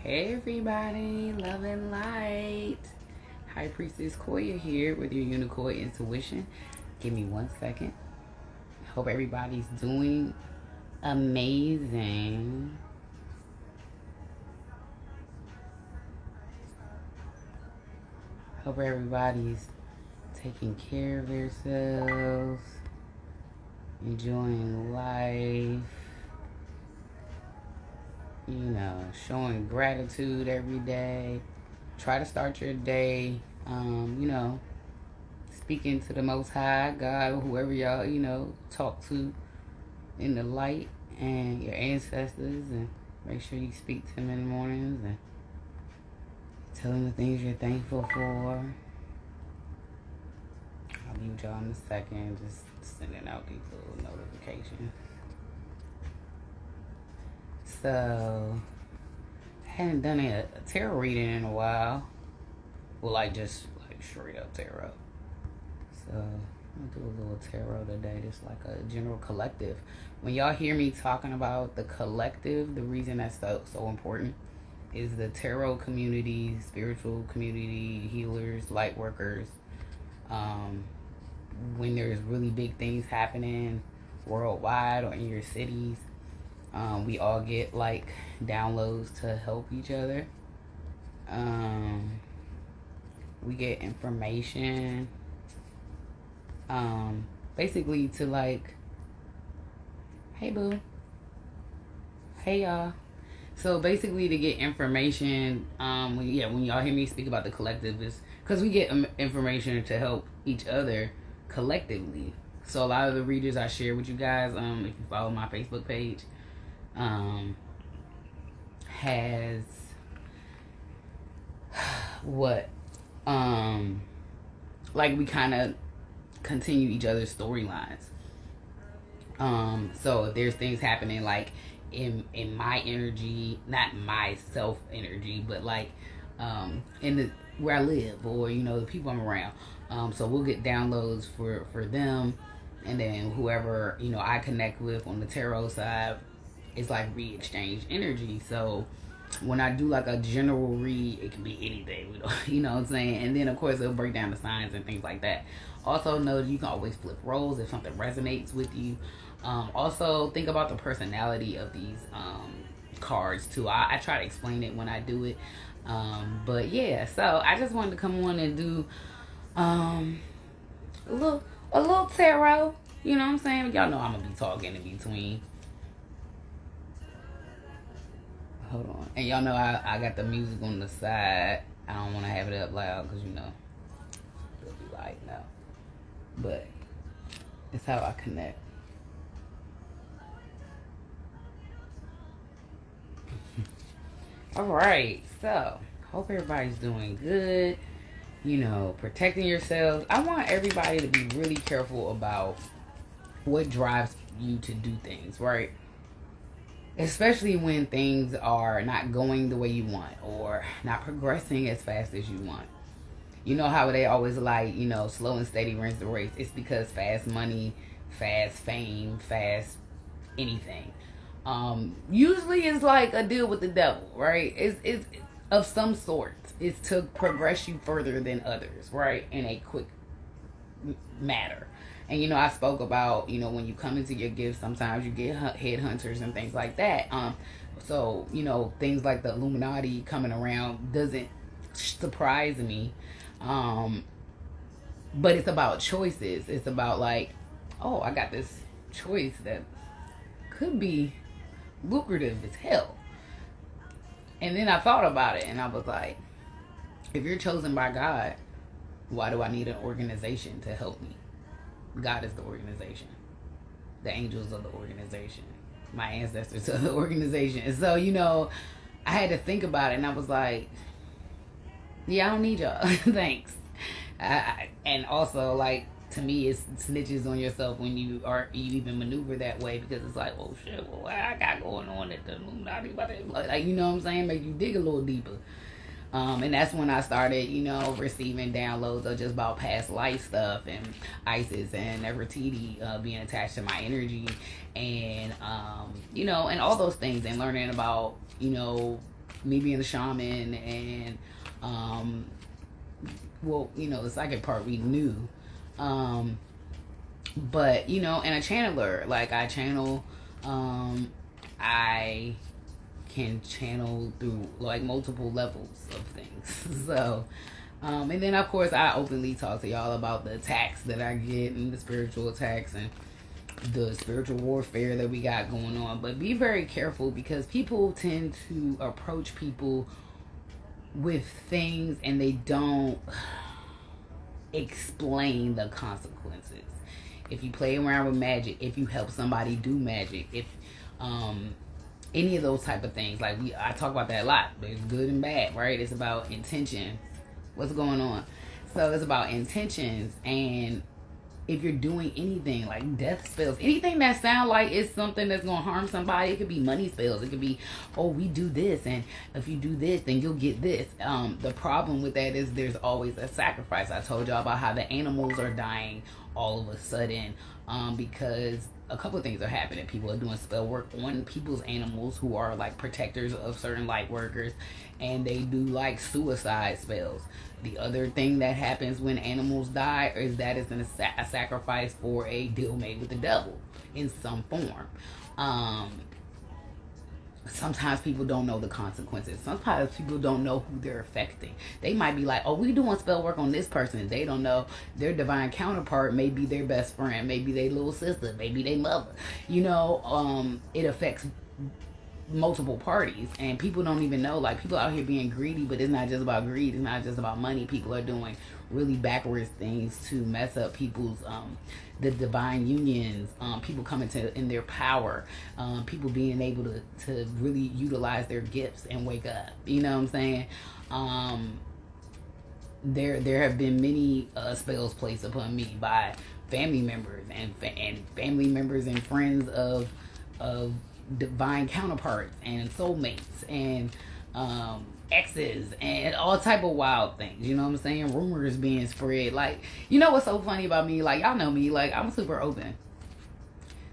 Hey everybody, love and light. Hi, Priestess Koya here with your UniKOY Intuition. Give me 1 second. Hope everybody's doing amazing. Hope everybody's taking care of themselves, enjoying life, showing gratitude every day. Try to start your day, speaking to the Most High, God, whoever y'all, talk to in the light, and your ancestors, and make sure you speak to them in the mornings and tell them the things you're thankful for. I'll mute y'all in a second, just sending out these little notifications. So, I hadn't done a tarot reading in a while. Well, just straight up tarot. So, I'm gonna do a little tarot today, just like a general collective. When y'all hear me talking about the collective, the reason that's so important is the tarot community, spiritual community, healers, light workers. When there's really big things happening worldwide or in your cities, we all get downloads to help each other. We get information, basically to hey boo, hey y'all. So basically to get information, when y'all hear me speak about the collective, is because we get information to help each other collectively. So a lot of the readers I share with you guys, if you follow my Facebook page, has what we kind of continue each other's storylines. So if there's things happening in my energy, not my self energy, but in the where I live, or the people I'm around, so we'll get downloads for them, and then whoever I connect with on the tarot side, it's we exchange energy. So when I do a general read, it can be anything, you know what I'm saying? And then of course it'll break down the signs and things like that. Also know that you can always flip roles if something resonates with you. Also think about the personality of these cards too. I try to explain it when I do it. But yeah, so I just wanted to come on and do a little tarot. You know what I'm saying? Y'all know I'm gonna be talking in between. Hold on. And y'all know I got the music on the side. I don't want to have it up loud because it'll be light now. But it's how I connect. All right. So hope everybody's doing good. Protecting yourselves. I want everybody to be really careful about what drives you to do things, right? Especially when things are not going the way you want or not progressing as fast as you want. You know how they always slow and steady wins the race. It's because fast money, fast fame, fast anything. Usually it's a deal with the devil, right? It's of some sort. It's to progress you further than others, right? In a quick matter. And I spoke about when you come into your gifts, sometimes you get headhunters and things like that. So things like the Illuminati coming around doesn't surprise me. But it's about choices. It's about oh, I got this choice that could be lucrative as hell. And then I thought about it, and I was like, if you're chosen by God, why do I need an organization to help me? God is the organization. The angels are the organization. My ancestors are the organization. And so, I had to think about it, and I was like, yeah, I don't need y'all. Thanks. And also, to me, it's snitches on yourself when you even maneuver that way, because it's oh shit, well, what I got going on at the Illuminati? You know what I'm saying? Make you dig a little deeper. And that's when I started, receiving downloads of just about past life stuff, and Isis and Nefertiti being attached to my energy, and and all those things, and learning about me being a shaman and well, you know, the psychic part we knew. But, you know, and a channeler, like I channel, I can channel through like multiple levels of things. So, and then of course I openly talk to y'all about the attacks that I get and the spiritual attacks and the spiritual warfare that we got going on. But be very careful because people tend to approach people with things and they don't explain the consequences. If you play around with magic, if you help somebody do magic, if any of those type of things, like I talk about that a lot. There's good and bad, right? It's about intention. What's going on? So it's about intentions, and if you're doing anything like death spells, anything that sound like it's something that's gonna harm somebody, it could be money spells, it could be, oh, we do this, and if you do this, then you'll get this. The problem with that is there's always a sacrifice. I told y'all about how the animals are dying all of a sudden because a couple of things are happening. People are doing spell work on people's animals who are like protectors of certain light workers, and they do like suicide spells. The other thing that happens when animals die is that it's a sacrifice for a deal made with the devil in some form. Sometimes people don't know the consequences. Sometimes people don't know who they're affecting. They might be like, oh, we doing spell work on this person. They don't know their divine counterpart may be their best friend, maybe their little sister, maybe their mother. You know, it affects multiple parties, and people don't even know. Like, people out here being greedy, but it's not just about greed. It's not just about money. People are doing really backwards things to mess up people's the divine unions, people coming to in their power, people being able to really utilize their gifts and wake up. You know what I'm saying? There have been many spells placed upon me by family members and family members and friends of divine counterparts and soulmates and exes and all type of wild things. You know what I'm saying? Rumors being spread. Like, you know what's so funny about me? Like, y'all know me. Like, I'm super open.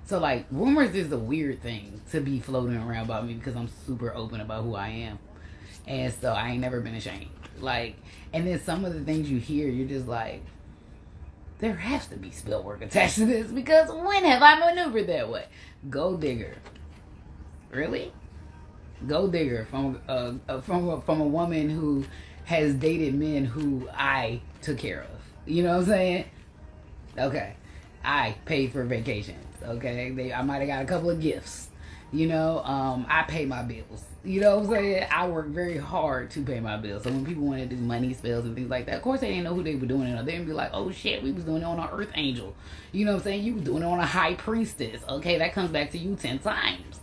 So, like, rumors is a weird thing to be floating around about me because I'm super open about who I am. And so I ain't never been ashamed. Like, and then some of the things you hear, you're just like, there has to be spell work attached to this because when have I maneuvered that way? Gold digger. Really? Gold digger from a woman who has dated men who I took care of. You know what I'm saying? Okay. I paid for vacations. Okay. I might have got a couple of gifts. You know, I pay my bills. You know what I'm saying? I work very hard to pay my bills. So when people want to do money spells and things like that, of course they didn't know who they were doing it on. They'd be like, oh shit, we was doing it on an earth angel. You know what I'm saying? You was doing it on a high priestess. Okay, that comes back to you 10 times.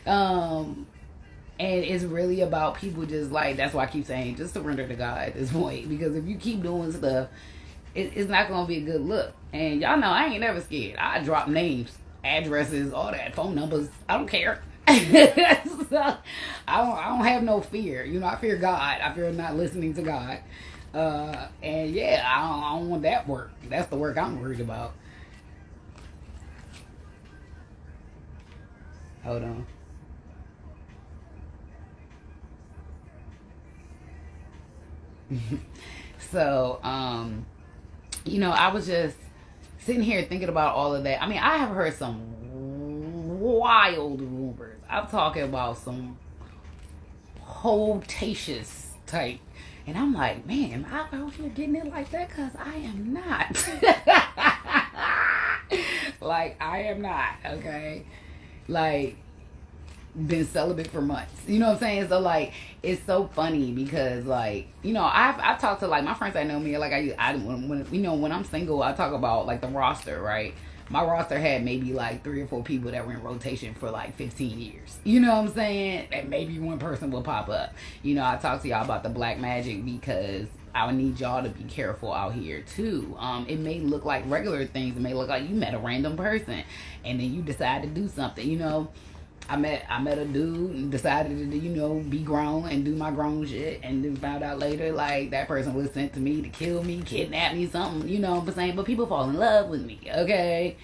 And it's really about people just like, that's why I keep saying, just surrender to God at this point. Because if you keep doing stuff, it's not going to be a good look. And y'all know I ain't never scared. I drop names, addresses, all that, phone numbers. I don't care. So, I don't have no fear. You know, I fear God. I fear not listening to God. And yeah, I don't want that work. That's the work I'm worried about. Hold on. So, you know, I was just sitting here thinking about all of that. I mean, I have heard some wild rumors. I'm talking about some quotacious type. And I'm like, man, am I out here getting it like that? Because I am not. Like, I am not, okay? Like, been celibate for months. You know what I'm saying? So, like, it's so funny because, like, you know, I've talked to, like, my friends that know me. Like, when you know, when I'm single, I talk about, like, the roster, right? My roster had maybe, like, 3 or 4 people that were in rotation for, like, 15 years. You know what I'm saying? And maybe one person will pop up. You know, I talk to y'all about the black magic because I need y'all to be careful out here, too. It may look like regular things. It may look like you met a random person and then you decide to do something, you know. I met a dude and decided to, you know, be grown and do my grown shit, and then found out later, like, that person was sent to me to kill me, kidnap me, something, you know what I'm saying? But people fall in love with me, okay?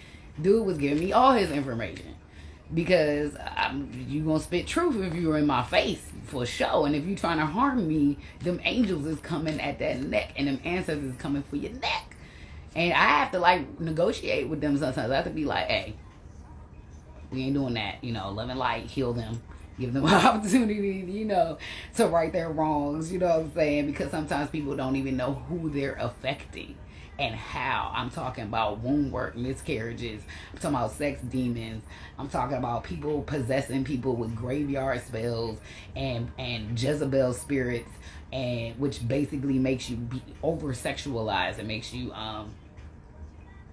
Dude was giving me all his information. because you gonna spit truth if you're in my face for sure. And if you trying to harm me, them angels is coming at that neck, and them ancestors is coming for your neck. And I have to like negotiate with them sometimes. I have to be like, hey, we ain't doing that. You know, love and light, heal them, give them an opportunity, you know, to right their wrongs. You know what I'm saying? Because sometimes people don't even know who they're affecting and how. I'm talking about wound work, miscarriages. I'm talking about sex demons. I'm talking about people possessing people with graveyard spells and Jezebel spirits, and which basically makes you be over sexualized. It makes you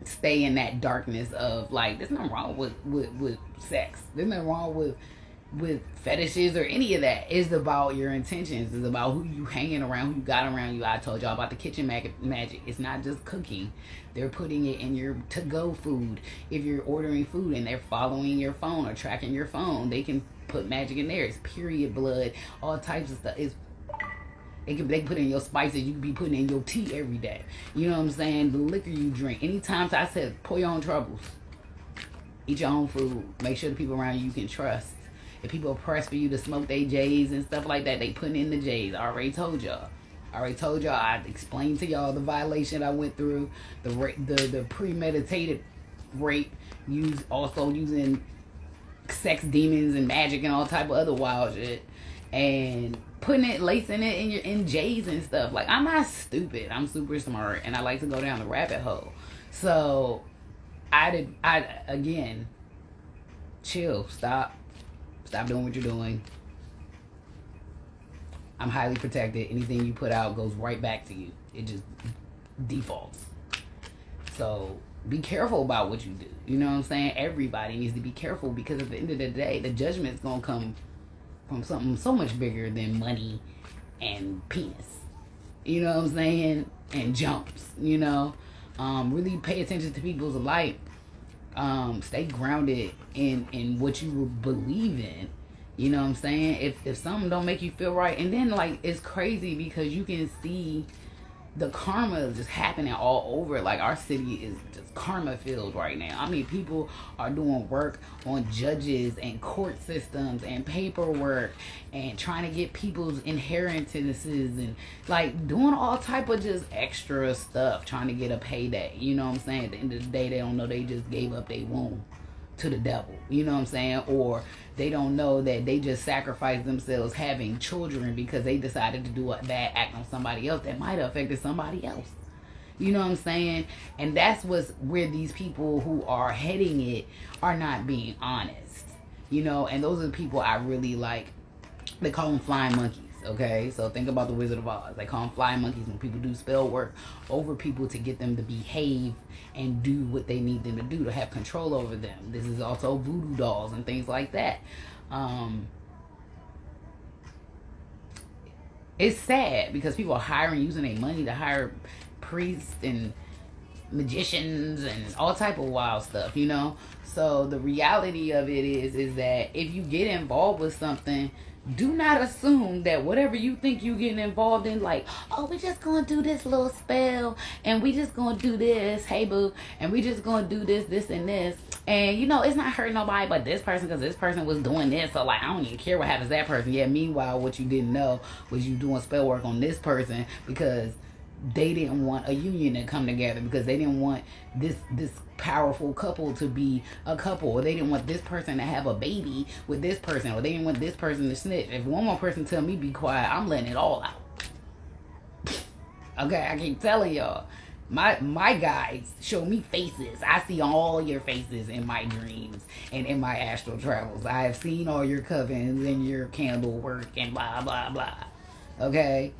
stay in that darkness of like, there's nothing wrong with sex. There's nothing wrong with fetishes or any of that. It's about your intentions. It's about who you hanging around, who you got around you. I told y'all about the kitchen magic. It's not just cooking. They're putting it in your to-go food. If you're ordering food and they're following your phone or tracking your phone, they can put magic in there. It's period blood, all types of stuff. They can put in your spices. You can be putting in your tea every day. You know what I'm saying? The liquor you drink. Anytime I said, pour your own troubles. Eat your own food. Make sure the people around you can trust. If people press for you to smoke their J's and stuff like that, they put in the J's. I already told y'all. I explained to y'all the violation I went through. The premeditated rape. Also using sex demons and magic and all type of other wild shit. And lacing it in J's and stuff. Like, I'm not stupid. I'm super smart, and I like to go down the rabbit hole. So, again, chill, stop doing what you're doing. I'm highly protected. Anything you put out goes right back to you. It just defaults. So, be careful about what you do. You know what I'm saying? Everybody needs to be careful, because at the end of the day, the judgment's gonna come from something so much bigger than money and penis. You know what I'm saying? And jumps, you know? Really pay attention to people's life. Stay grounded in what you believe in. You know what I'm saying? If something don't make you feel right, and then like, it's crazy because you can see the karma just happening all over. Like, our city is just karma filled right now. I mean, people are doing work on judges and court systems and paperwork and trying to get people's inheritances and like doing all type of just extra stuff, trying to get a payday. You know what I'm saying? At the end of the day, they don't know they just gave up their womb to the devil. You know what I'm saying? Or they don't know that they just sacrificed themselves having children because they decided to do a bad act on somebody else that might have affected somebody else. You know what I'm saying? And that's where these people who are heading it are not being honest. You know, and those are the people I really like. They call them flying monkeys. Okay, so think about the Wizard of Oz. They call them flying monkeys when people do spell work over people to get them to behave and do what they need them to do, to have control over them. This is also voodoo dolls and things like that. It's sad because people are using their money to hire priests and magicians and all type of wild stuff, you know? So the reality of it is that if you get involved with something, do not assume that whatever you think you getting involved in, like, oh, we just gonna do this little spell, and we just gonna do this, hey boo, and we just gonna do this, and this. And, you know, it's not hurting nobody but this person, because this person was doing this, so, like, I don't even care what happens to that person. Yeah, meanwhile, what you didn't know was you doing spell work on this person because they didn't want a union to come together, because they didn't want this powerful couple to be a couple, or they didn't want this person to have a baby with this person, or they didn't want this person to snitch. If one more person tell me be quiet, I'm letting it all out. Okay, I keep telling y'all, my guides show me faces. I see all your faces in my dreams and in my astral travels. I have seen all your covens and your candle work and blah blah blah. Okay,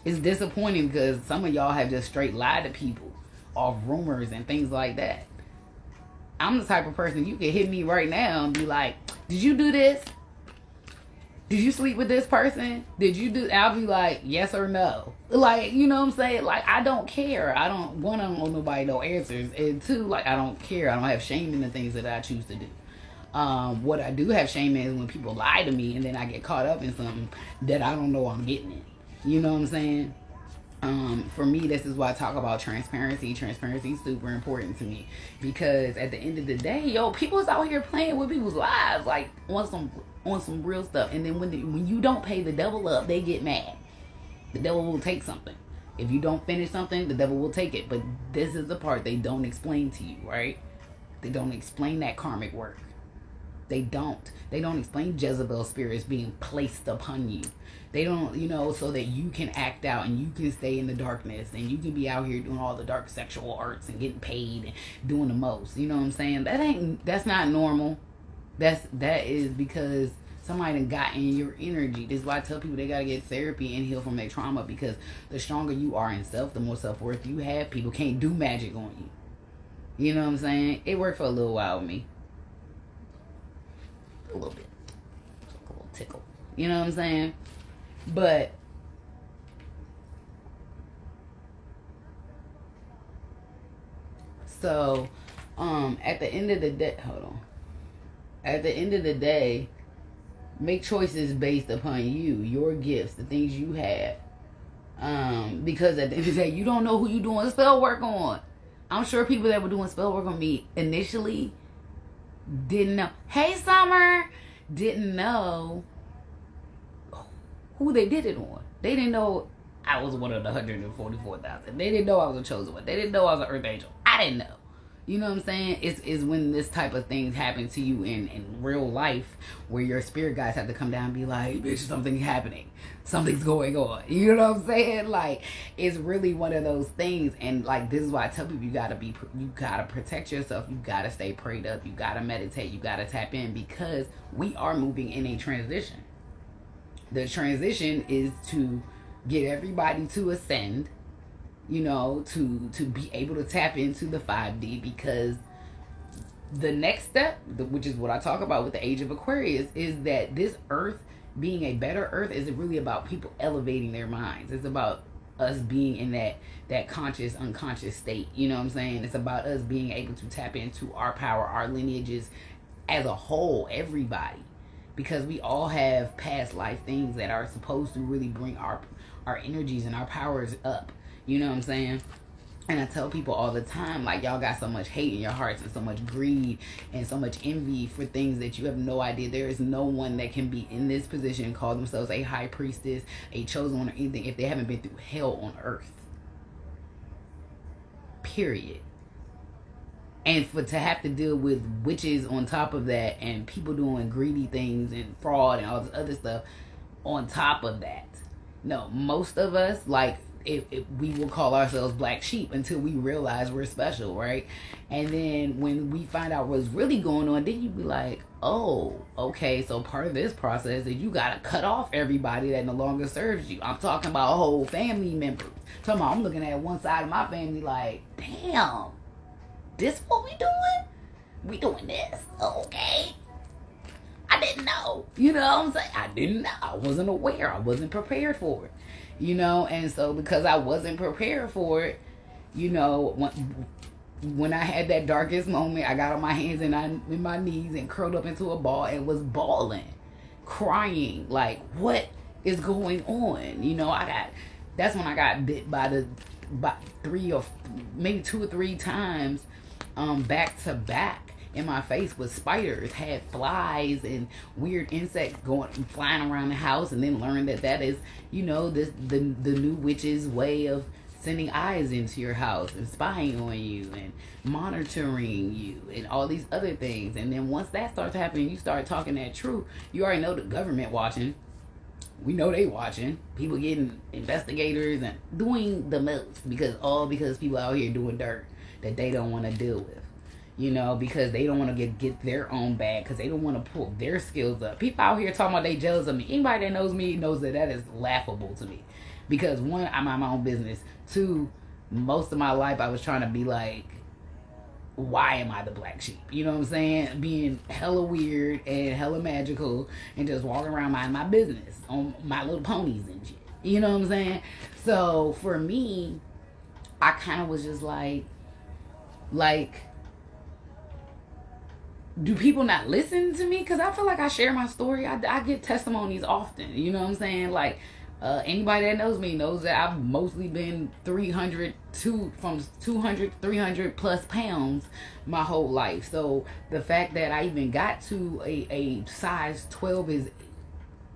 it's disappointing because some of y'all have just straight lied to people off rumors and things like that. I'm the type of person, you can hit me right now and be like, did you do this? Did you sleep with this person? Did you do? I'll be like, yes or no. Like, you know what I'm saying? Like, I don't care. I don't owe nobody no answers. And two, like, I don't care. I don't have shame in the things that I choose to do. What I do have shame in is when people lie to me and then I get caught up in something that I don't know I'm getting in. You know what I'm saying? For me, this is why I talk about transparency. Transparency is super important to me, because at the end of the day, yo, people's out here playing with people's lives, like on some real stuff. And then when you don't pay the devil up, they get mad. The devil will take something. If you don't finish something, the devil will take it. But this is the part they don't explain to you, right? They don't explain that karmic work. They don't explain Jezebel spirits being placed upon you. They don't, so that you can act out and you can stay in the darkness and you can be out here doing all the dark sexual arts and getting paid and doing the most. You know what I'm saying? That's not normal. That is because somebody done got in your energy. This is why I tell people they gotta get therapy and heal from their trauma, because the stronger you are in self, the more self-worth you have. People can't do magic on you. You know what I'm saying? It worked for a little while with me. A little bit. A little tickle. You know what I'm saying? But so at the end of the day, at the end of the day, make choices based upon you, your gifts, the things you have. Because at the end of the day, you don't know who you doing spell work on. I'm sure people that were doing spell work on me initially didn't know. Hey, Summer! Didn't know who they did it on. They didn't know I was one of the 144,000. They didn't know I was a chosen one. They didn't know I was an earth angel. I didn't know. You know what I'm saying? It's when this type of things happen to you in real life, where your spirit guides have to come down and be like, bitch, something's happening. Something's going on. You know what I'm saying? Like, it's really one of those things. And like, this is why I tell people you gotta protect yourself. You gotta stay prayed up. You gotta meditate. You gotta tap in, because we are moving in a transition. The transition is to get everybody to ascend, to be able to tap into the 5D, because the next step, which is what I talk about with the age of Aquarius, is that this earth being a better earth is really about people elevating their minds. It's about us being in that conscious, unconscious state. You know what I'm saying? It's about us being able to tap into our power, our lineages as a whole, everybody. Because we all have past life things that are supposed to really bring our energies and our powers up. You know what I'm saying? And I tell people all the time, like, y'all got so much hate in your hearts and so much greed and so much envy for things that you have no idea. There is no one that can be in this position and call themselves a high priestess, a chosen one, or anything if they haven't been through hell on earth. Period. And to have to deal with witches on top of that, and people doing greedy things and fraud and all this other stuff on top of that. No, most of us, like, we will call ourselves black sheep until we realize we're special, right? And then when we find out what's really going on, then you be like, oh, okay, so part of this process is you gotta cut off everybody that no longer serves you. I'm talking about whole family members. I'm looking at one side of my family like, damn, this what we doing? We doing this, okay? I didn't know. You know what I'm saying? I didn't know. I wasn't aware. I wasn't prepared for it. And so because I wasn't prepared for it, when I had that darkest moment, I got on my hands and my knees and curled up into a ball and was bawling, crying, like, what is going on? That's when I got bit by 3 or maybe 2 or 3 times, back to back. In my face with spiders, had flies and weird insects flying around the house, and then learned that is, the new witch's way of sending eyes into your house and spying on you and monitoring you and all these other things. And then once that starts happening, you start talking that truth. You already know the government watching. We know they watching. People getting investigators and doing the most because people out here doing dirt that they don't want to deal with. Because they don't want to get their own bag, because they don't want to pull their skills up. People out here talking about they jealous of me. Anybody that knows me knows that is laughable to me. Because 1, I mind my own business. 2, most of my life I was trying to be like, why am I the black sheep? You know what I'm saying? Being hella weird and hella magical and just walking around minding my business on my little ponies and shit. You know what I'm saying? So for me, I kind of was just like, do people not listen to me? Because I feel like I share my story. I get testimonies often. You know what I'm saying? Like, Anybody that knows me knows that I've mostly been 200 300 plus pounds my whole life. So the fact that I even got to a size 12 is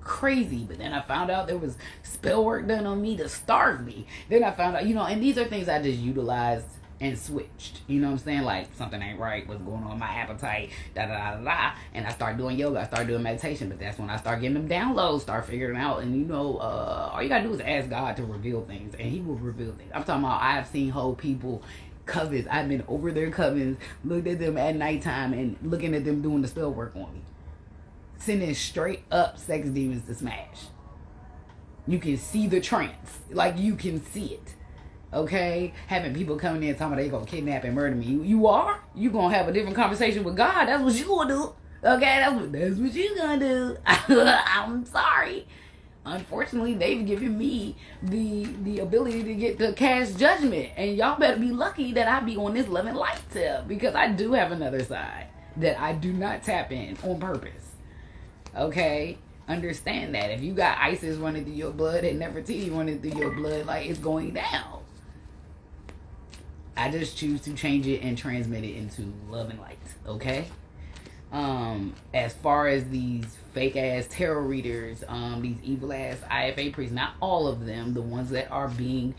crazy. But then I found out there was spell work done on me to starve me. Then I found out, and these are things I just utilized and switched. You know what I'm saying? Like, something ain't right, what's going on with my appetite, da da da da. And I started doing yoga, I started doing meditation, but that's when I start getting them downloads, start figuring out. And all you gotta do is ask God to reveal things, and he will reveal things. I'm talking about, I've seen whole people, covens, I've been over their covens, looked at them at nighttime and looking at them doing the spell work on me, sending straight up sex demons to smash. You can see the trance, like you can see it. Okay, having people coming in talking about they gonna kidnap and murder me. You are? You gonna have a different conversation with God? That's what you gonna do. Okay, that's what you gonna do. I'm sorry. Unfortunately, they've given me the ability to get to cast judgment, and y'all better be lucky that I be on this loving light tip, because I do have another side that I do not tap in on purpose. Okay. Understand that. If you got ISIS running through your blood and Nefertiti running through your blood, like, it's going down. I just choose to change it and transmit it into love and light. Okay. As far as these fake ass tarot readers, these evil ass IFA priests, not all of them, the ones that are being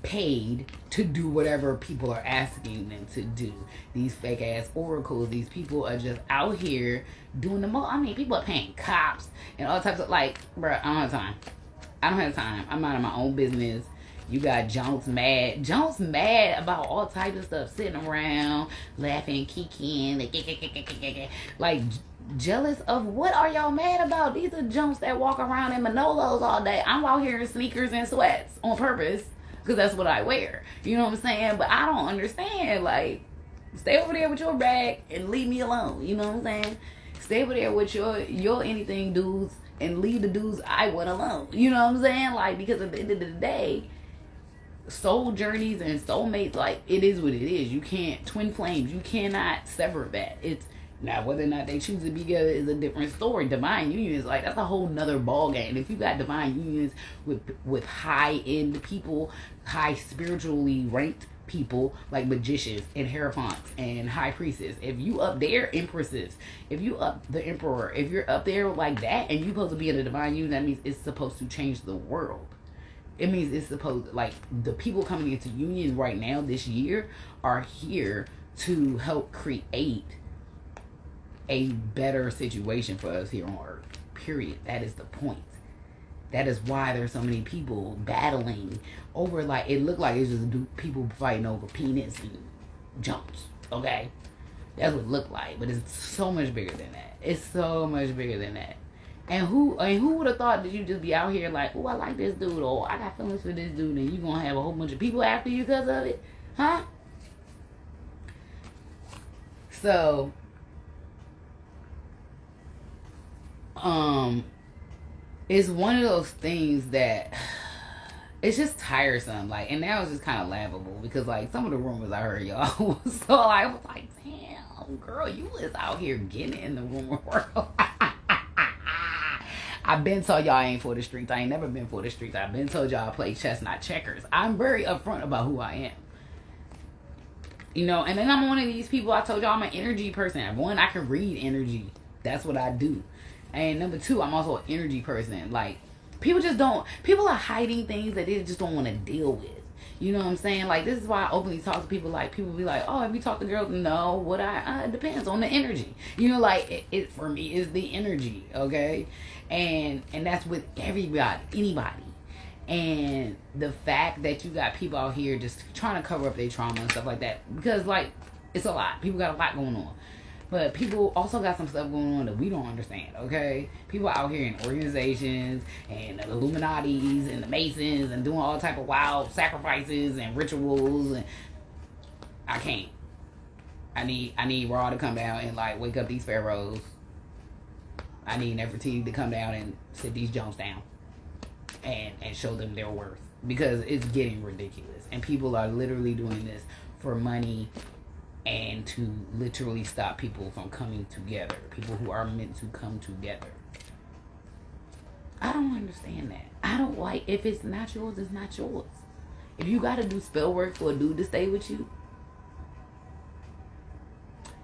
paid to do whatever people are asking them to do. These fake ass oracles, these people are just out here doing the most. I mean, people are paying cops and all types of, like, bruh, I don't have time. I'm minding my own business. You got Jones mad about all types of stuff, sitting around laughing, kikiing, like, jealous of what are y'all mad about? These are Jones that walk around in Manolos all day. I'm out here in sneakers and sweats on purpose, because that's what I wear. You know what I'm saying? But I don't understand. Like, stay over there with your bag and leave me alone. You know what I'm saying? Stay over there with your anything dudes and leave the dudes I want alone. You know what I'm saying? Like, because at the end of the day, soul journeys and soulmates, like, it is what it is. You can't, twin flames, you cannot sever that. It's, now whether or not they choose to be together is a different story. Divine union is like, that's a whole nother ball game. If you got divine unions with high end people, high spiritually ranked people like magicians and hierophants and high priestess, if you up there, empresses, if you up the emperor, if you're up there like that and you supposed to be in a divine union, that means it's supposed to change the world. It means it's supposed, like, the people coming into unions right now this year are here to help create a better situation for us here on Earth. Period. That is the point. That is why there's so many people battling over, like, it looked like it's just people fighting over penis and jumps. Okay? That's what it looked like. But it's so much bigger than that. It's so much bigger than that. And who would have thought that you just be out here like, oh, I like this dude, or I got feelings for this dude, and you gonna have a whole bunch of people after you because of it? Huh? So, it's one of those things that it's just tiresome. Like, and now it's just kind of laughable because, like, some of the rumors I heard, y'all, so I was like, damn, girl, you was out here getting in the rumor world. I've been told y'all ain't for the streets. I ain't never been for the streets. I've been told y'all play chess, not checkers. I'm very upfront about who I am. You know, and then I'm one of these people, I told y'all I'm an energy person. One, I can read energy. That's what I do. And number two, I'm also an energy person. Like, people are hiding things that they just don't want to deal with. You know what I'm saying? Like, this is why I openly talk to people. Like, people be like, oh, have you talked to girls? No. It depends on the energy. You know, like, it for me is the energy, okay? And that's with everybody, anybody. And the fact that you got people out here just trying to cover up their trauma and stuff like that, because, like, it's a lot. People got a lot going on. But people also got some stuff going on that we don't understand, okay? People out here in organizations and the Illuminatis and the Masons and doing all type of wild sacrifices and rituals, and I can't. I need Ra to come down and, like, wake up these pharaohs. I need Nefertiti to come down and sit these Jones down and show them their worth, because it's getting ridiculous. And people are literally doing this for money and to literally stop people from coming together. People who are meant to come together. I don't understand that. I don't like, if it's not yours, it's not yours. If you gotta do spell work for a dude to stay with you,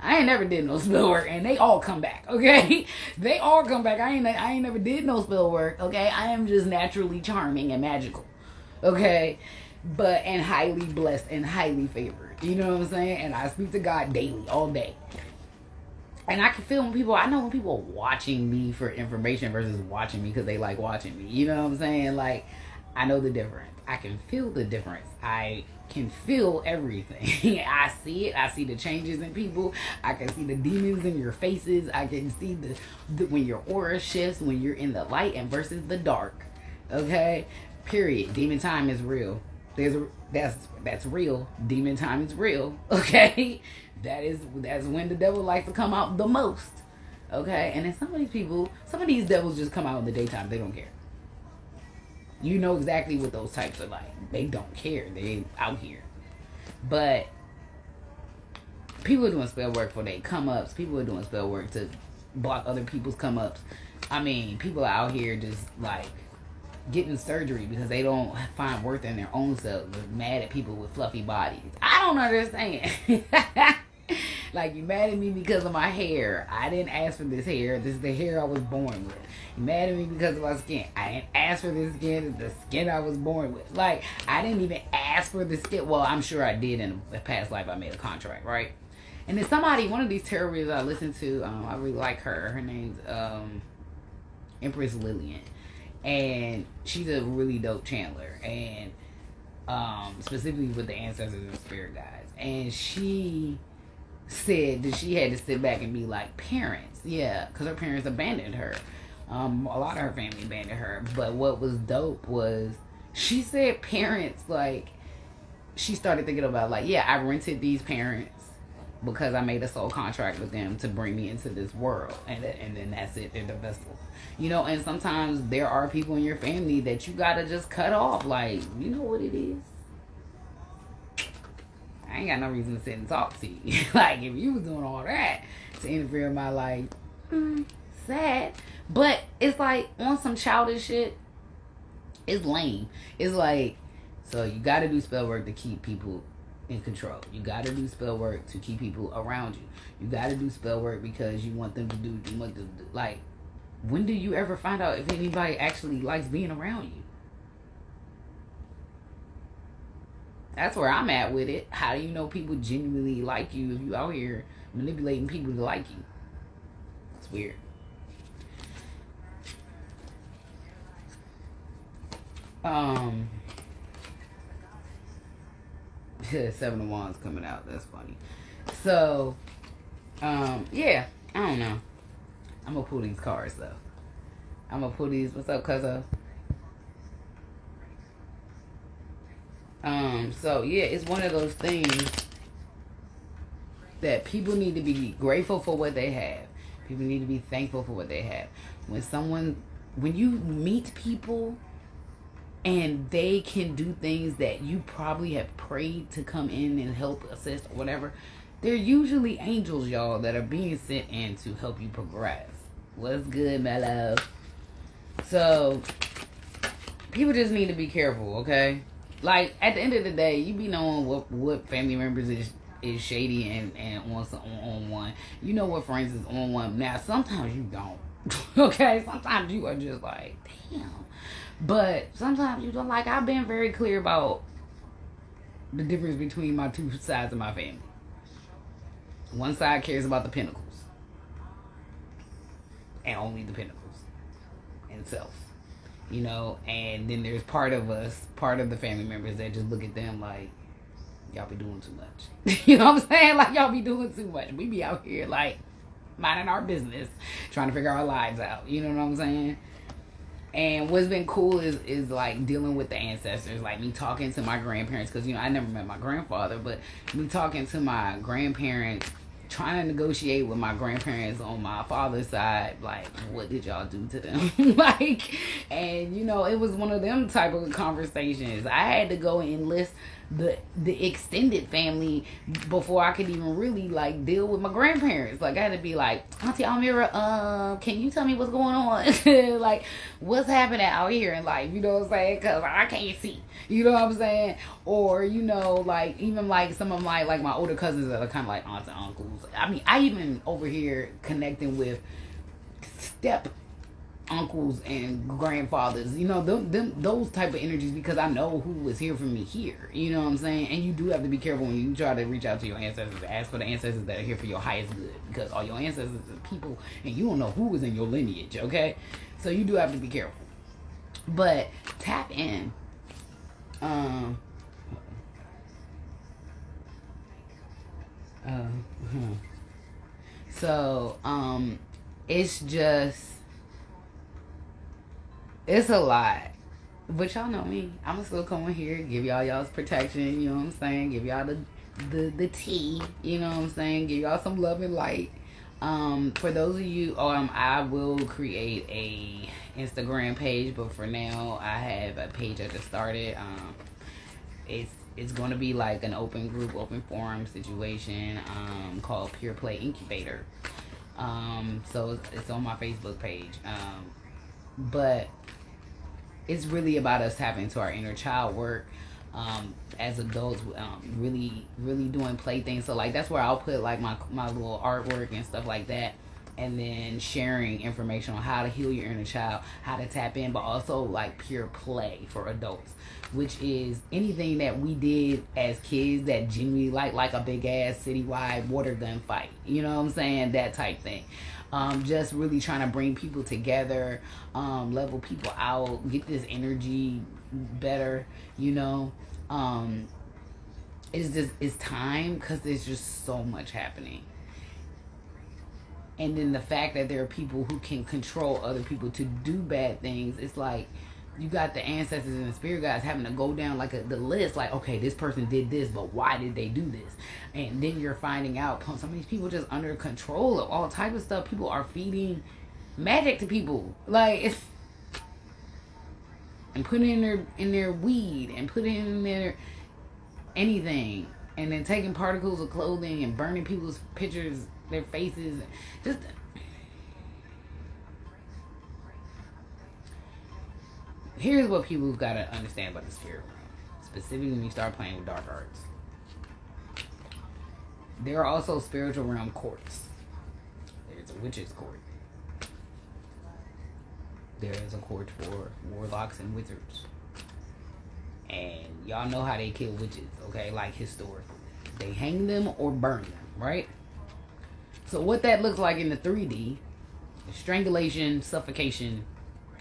I ain't never did no spell work, and they all come back, okay? They all come back. I ain't never did no spell work, okay? I am just naturally charming and magical, okay? But, and highly blessed and highly favored. You know what I'm saying? And I speak to God daily, all day. And I can feel when people, I know when people are watching me for information versus watching me because they like watching me. You know what I'm saying? Like, I know the difference. I can feel the difference. I can feel everything. I see it. I see the changes in people. I can see the demons in your faces. I can see the when your aura shifts, when you're in the light and versus the dark. Okay? Period. Demon time is real. That's real. Demon time is real. Okay? That's when the devil likes to come out the most. Okay? And then some of these devils just come out in the daytime. They don't care. You know exactly what those types are like. They don't care. They out here. But people are doing spell work for their come-ups. People are doing spell work to block other people's come-ups. I mean, people are out here just like getting surgery because they don't find worth in their own selves. They're mad at people with fluffy bodies. I don't understand. Like, you mad at me because of my hair. I didn't ask for this hair. This is the hair I was born with. You mad at me because of my skin. I didn't ask for this skin. It's the skin I was born with. Like, I didn't even ask for the skin. Well, I'm sure I did in a past life. I made a contract, right? And then somebody, one of these terrorists I listened to, I really like her. Her name's Empress Lillian. And she's a really dope channeler. And specifically with the ancestors and spirit guides. And she said that she had to sit back and be like, parents, yeah, because her parents abandoned her. A lot of her family abandoned her. But what was dope was she said parents, like, she started thinking about, like, yeah, I rented these parents because I made a soul contract with them to bring me into this world, and then that's it. They're the vessel, you know. And sometimes there are people in your family that you gotta just cut off. Like, you know what it is. I ain't got no reason to sit and talk to you. Like, if you was doing all that to interfere in my life, sad. But it's like, on some childish shit, it's lame. It's like, so you got to do spell work to keep people in control. You got to do spell work to keep people around you. You got to do spell work because you want them to do, like, when do you ever find out if anybody actually likes being around you? That's where I'm at with it. How do you know people genuinely like you if you out here manipulating people to like you? It's weird. Seven of Wands coming out. That's funny. So, yeah, I don't know. I'm gonna pull these cards though. I'm gonna pull these. What's up, cuzzo? So yeah, it's one of those things that people need to be grateful for what they have. People need to be thankful for what they have. When you meet people and they can do things that you probably have prayed to come in and help, assist, or whatever, they're usually angels, y'all, that are being sent in to help you progress. What's good, my love? So, people just need to be careful, okay? Like, at the end of the day, you be knowing what family members is shady and on one. You know what friends is on one. Now, sometimes you don't. Okay? Sometimes you are just like, damn. But sometimes you don't. Like, I've been very clear about the difference between my two sides of my family. One side cares about the pinnacles. And only the pinnacles. And self. You know, and then there's part of the family members that just look at them like, y'all be doing too much. You know what I'm saying? Like, y'all be doing too much. We be out here, like, minding our business, trying to figure our lives out. You know what I'm saying? And what's been cool is like dealing with the ancestors, like me talking to my grandparents, because, you know, I never met my grandfather, but me talking to my grandparents, trying to negotiate with my grandparents on my father's side, like, what did y'all do to them? Like, and, you know, it was one of them type of conversations. I had to go and enlist the extended family before I could even really like deal with my grandparents. Like I had to be like, Auntie Almira, can you tell me what's going on? Like what's happening out here in life, you know what I'm saying? Cause I can't see, you know what I'm saying? Or, you know, like even like some of my like my older cousins that are kind of like aunts and uncles. I mean, I even over here connecting with step uncles and grandfathers, you know, those type of energies, because I know who was here for me here, you know what I'm saying? And you do have to be careful when you try to reach out to your ancestors, ask for the ancestors that are here for your highest good, because all your ancestors are people and you don't know who was in your lineage, okay? So you do have to be careful, but tap in. So it's just, it's a lot. But y'all know me. I'ma still come in here, give y'all's protection, you know what I'm saying? Give y'all the tea, you know what I'm saying? Give y'all some love and light. For those of you, I will create a Instagram page, but for now I have a page I just started. It's gonna be like an open group, open forum situation, called Pure Play Incubator. So it's on my Facebook page. But it's really about us tapping into our inner child work, as adults, really doing play things. So like that's where I'll put like my little artwork and stuff like that, and then sharing information on how to heal your inner child, how to tap in, but also like pure play for adults, which is anything that we did as kids that genuinely like a big ass citywide water gun fight, you know what I'm saying, that type thing. Just really trying to bring people together, level people out, get this energy better, you know. It's time, because there's just so much happening. And then the fact that there are people who can control other people to do bad things, it's like you got the ancestors and the spirit guides having to go down like the list, like, okay, this person did this, but why did they do this? And then you're finding out some of these people just under control of all type of stuff. People are feeding magic to people, like, it's, and putting in their weed and putting in their anything, and then taking particles of clothing and burning people's pictures, their faces, just. Here's what people got to understand about the spirit realm, specifically when you start playing with dark arts. There are also spiritual realm courts. There's a witch's court. There is a court for warlocks and wizards. And y'all know how they kill witches, okay? Like historically. They hang them or burn them, right? So what that looks like in the 3D is strangulation, suffocation,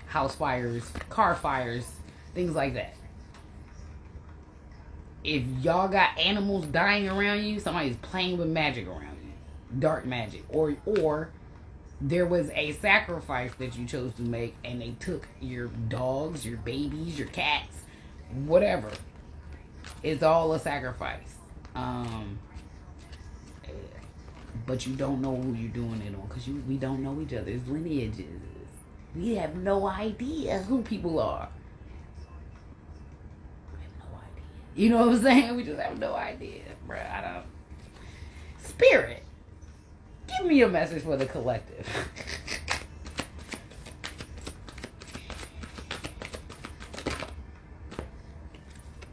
house fires, car fires, things like that. If y'all got animals dying around you, somebody's playing with magic around you, dark magic, or there was a sacrifice that you chose to make and they took your dogs, your babies, your cats, whatever. It's all a sacrifice. But you don't know who you're doing it on, because we don't know each other's lineages. We have no idea who people are. We have no idea. You know what I'm saying? We just have no idea, bruh. I don't. Spirit, give me a message for the collective.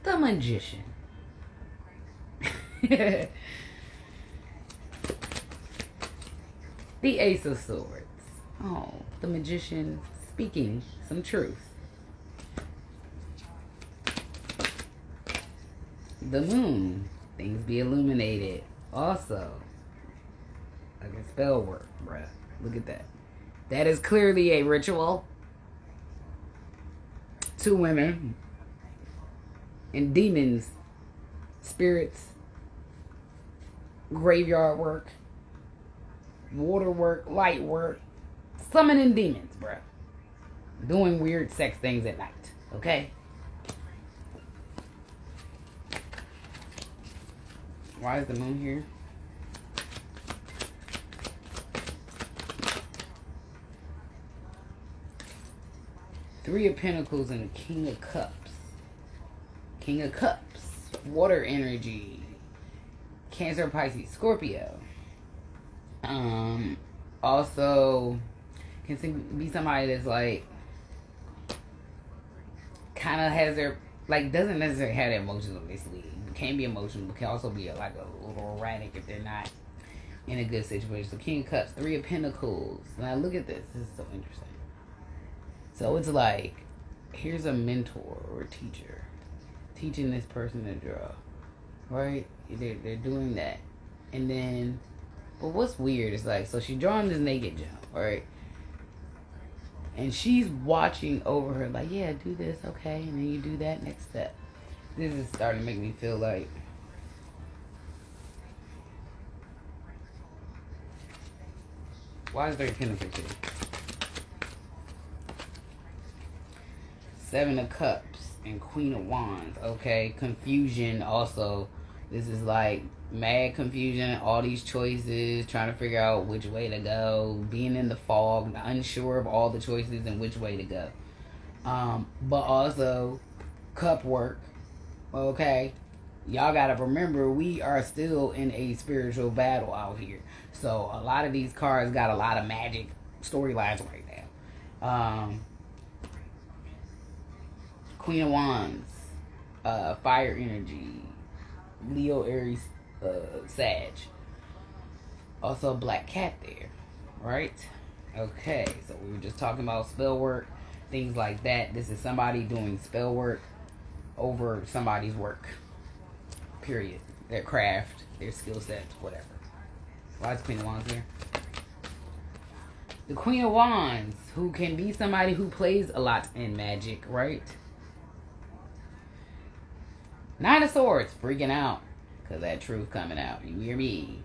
The Magician. The Ace of Swords. Oh, the Magician speaking some truth. The Moon. Things be illuminated. Also, like a spell work, bruh. Look at that. That is clearly a ritual. 2 women. And demons. Spirits. Graveyard work. Water work. Light work. Summoning demons, bruh. Doing weird sex things at night. Okay? Why is the moon here? Three of Pentacles and the King of Cups. King of Cups. water energy. Cancer, Pisces, Scorpio. Also, can be somebody that's like, kind of has their, like, doesn't necessarily have their emotions on their sleeve. Can be emotional, but can also be like a little erratic if they're not in a good situation. So King of Cups, Three of Pentacles. Now look at this. This is so interesting. So it's like, here's a mentor or a teacher teaching this person to draw, right? They're doing that. And then, but what's weird is like, so she's drawing this naked jump, right? And she's watching over her like, yeah, do this, okay, and then you do that next step. This is starting to make me feel like, why is there a Pentacles here? Seven of Cups and Queen of Wands. Okay, confusion also. This is like mad confusion, all these choices, trying to figure out which way to go, being in the fog, unsure of all the choices and which way to go. But also cup work. Okay, y'all gotta remember, we are still in a spiritual battle out here. So a lot of these cards got a lot of magic storylines right now. Queen of Wands, fire energy, Leo, Aries, Sag. Also a black cat there, right? Okay, so we were just talking about spell work, things like that. This is somebody doing spell work over somebody's work, period. Their craft, their skill sets, whatever. Why is Queen of Wands here? The Queen of Wands, who can be somebody who plays a lot in magic, right? Nine of Swords, freaking out because that truth coming out. You hear me?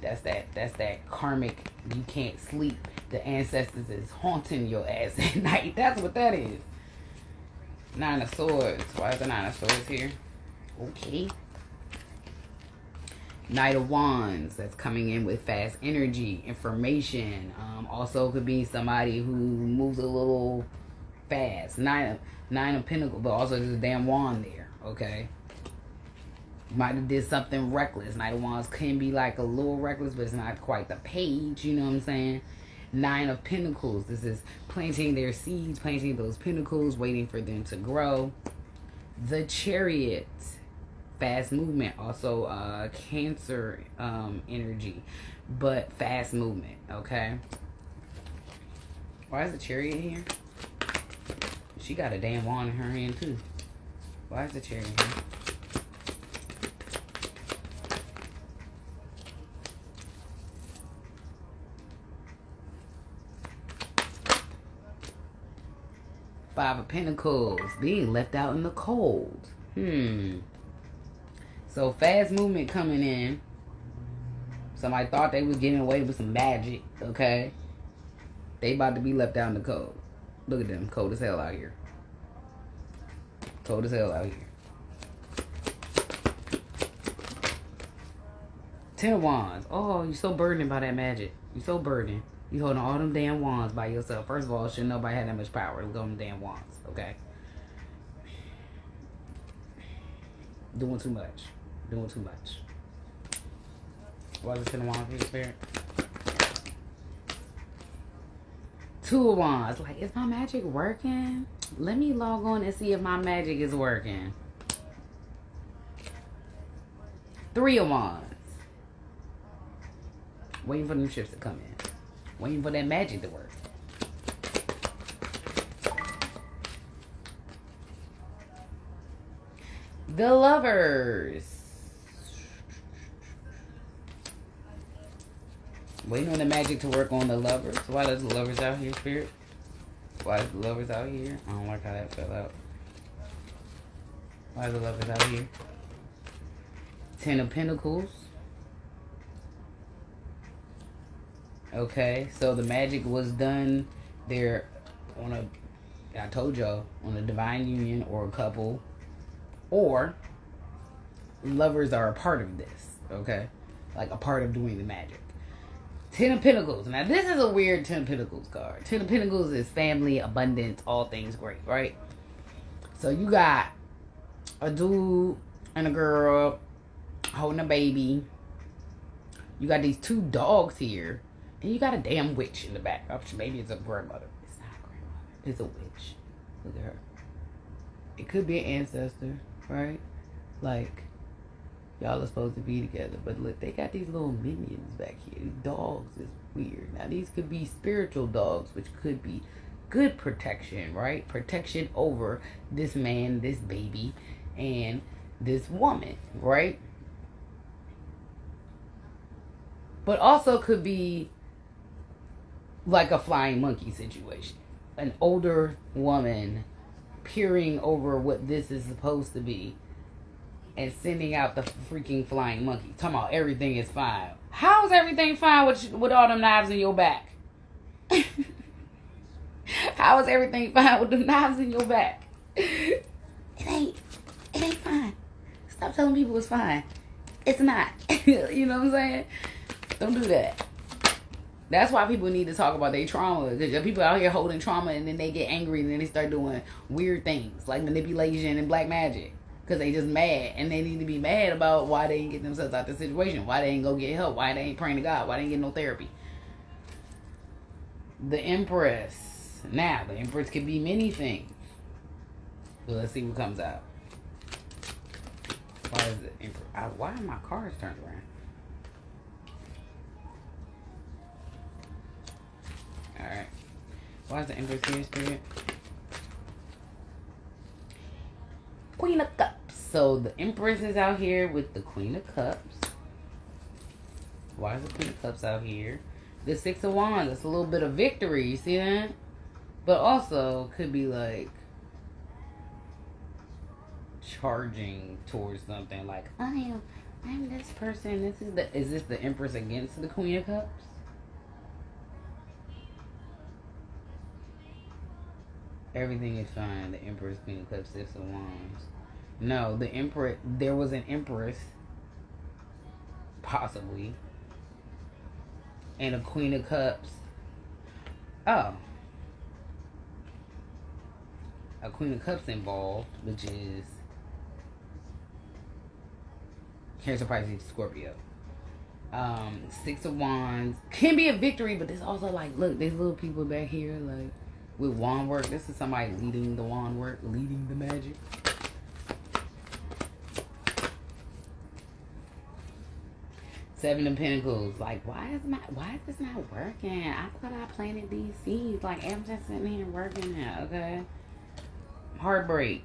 That's that karmic. You can't sleep. The ancestors is haunting your ass at night. That's what that is. Nine of Swords. Why is the Nine of Swords here? Okay. Knight of Wands. That's coming in with fast energy, information. Also could be somebody who moves a little fast. Nine of Pentacles, but also there's a damn wand there. Okay. Might have did something reckless. Knight of Wands can be like a little reckless, but it's not quite the page. You know what I'm saying? Nine of Pentacles. This is planting their seeds, planting those pentacles, waiting for them to grow. The Chariot. Fast movement. Also Cancer energy, but fast movement. Okay. Why is the Chariot here? She got a damn wand in her hand too. Why is the Chariot here? Five of Pentacles, being left out in the cold. So fast movement coming in. Somebody thought they was getting away with some magic, okay? They about to be left out in the cold. Look at them, cold as hell out here. Cold as hell out here. Ten of Wands. Oh, you're so burdened by that magic. You're so burdened. You holding all them damn wands by yourself. First of all, shouldn't nobody have that much power to go on them damn wands, okay? Doing too much. Doing too much. Why is it Ten of Wands for your spirit? Two of Wands. Like, is my magic working? Let me log on and see if my magic is working. Three of Wands. Waiting for new ships to come in. Waiting for that magic to work. The Lovers. Waiting on the magic to work on the Lovers. Why does the Lovers out here, Spirit? Why is the Lovers out here? I don't like how that fell out. Why are the Lovers out here? Ten of Pentacles. Okay, so the magic was done there on a, I told y'all, on a divine union or a couple, or lovers are a part of this, okay? Like a part of doing the magic. Ten of Pentacles. Now this is a weird Ten of Pentacles card. Ten of Pentacles is family, abundance, all things great, right? So you got a dude and a girl holding a baby. You got these 2 dogs here, and you got a damn witch in the back. Oh, maybe it's a grandmother. It's not a grandmother. It's a witch. Look at her. It could be an ancestor, right? Like, y'all are supposed to be together, but look, they got these little minions back here. These dogs is weird. Now, these could be spiritual dogs, which could be good protection, right? Protection over this man, this baby, and this woman, right? But also could be like a flying monkey situation. An older woman peering over what this is supposed to be and sending out the freaking flying monkey. Talking about everything is fine. How's everything fine with all them knives in your back? How is everything fine with the knives in your back? It ain't fine. Stop telling people it's fine. It's not. You know what I'm saying? Don't do that. That's why people need to talk about their trauma. Because people out here holding trauma and then they get angry and then they start doing weird things like manipulation and black magic. Because they just mad. And they need to be mad about why they ain't get themselves out the situation. Why they ain't go get help. Why they ain't praying to God. Why they ain't get no therapy. The Empress. Now, the Empress could be many things. But let's see what comes out. Why is the Empress? Why are my cards turned around? Alright. Why is the Empress here, Spirit? Queen of Cups. So the Empress is out here with the Queen of Cups. Why is the Queen of Cups out here? The 6 of Wands. That's a little bit of victory. You see that? But also could be like charging towards something like I'm this person. Is this the Empress against the Queen of Cups? Everything is fine. The Empress, Queen of Cups, 6 of Wands. No, the Empress. There was an Empress, possibly, and a Queen of Cups. Oh, a Queen of Cups involved, which is Cancer, Pisces, Scorpio. 6 of Wands can be a victory, but there's also like, look, there's little people back here like. With wand work, this is somebody leading the wand work, leading the magic. Seven of Pentacles, like why is this not working? I thought I planted these seeds. Like I'm just sitting here working now, okay? Heartbreak.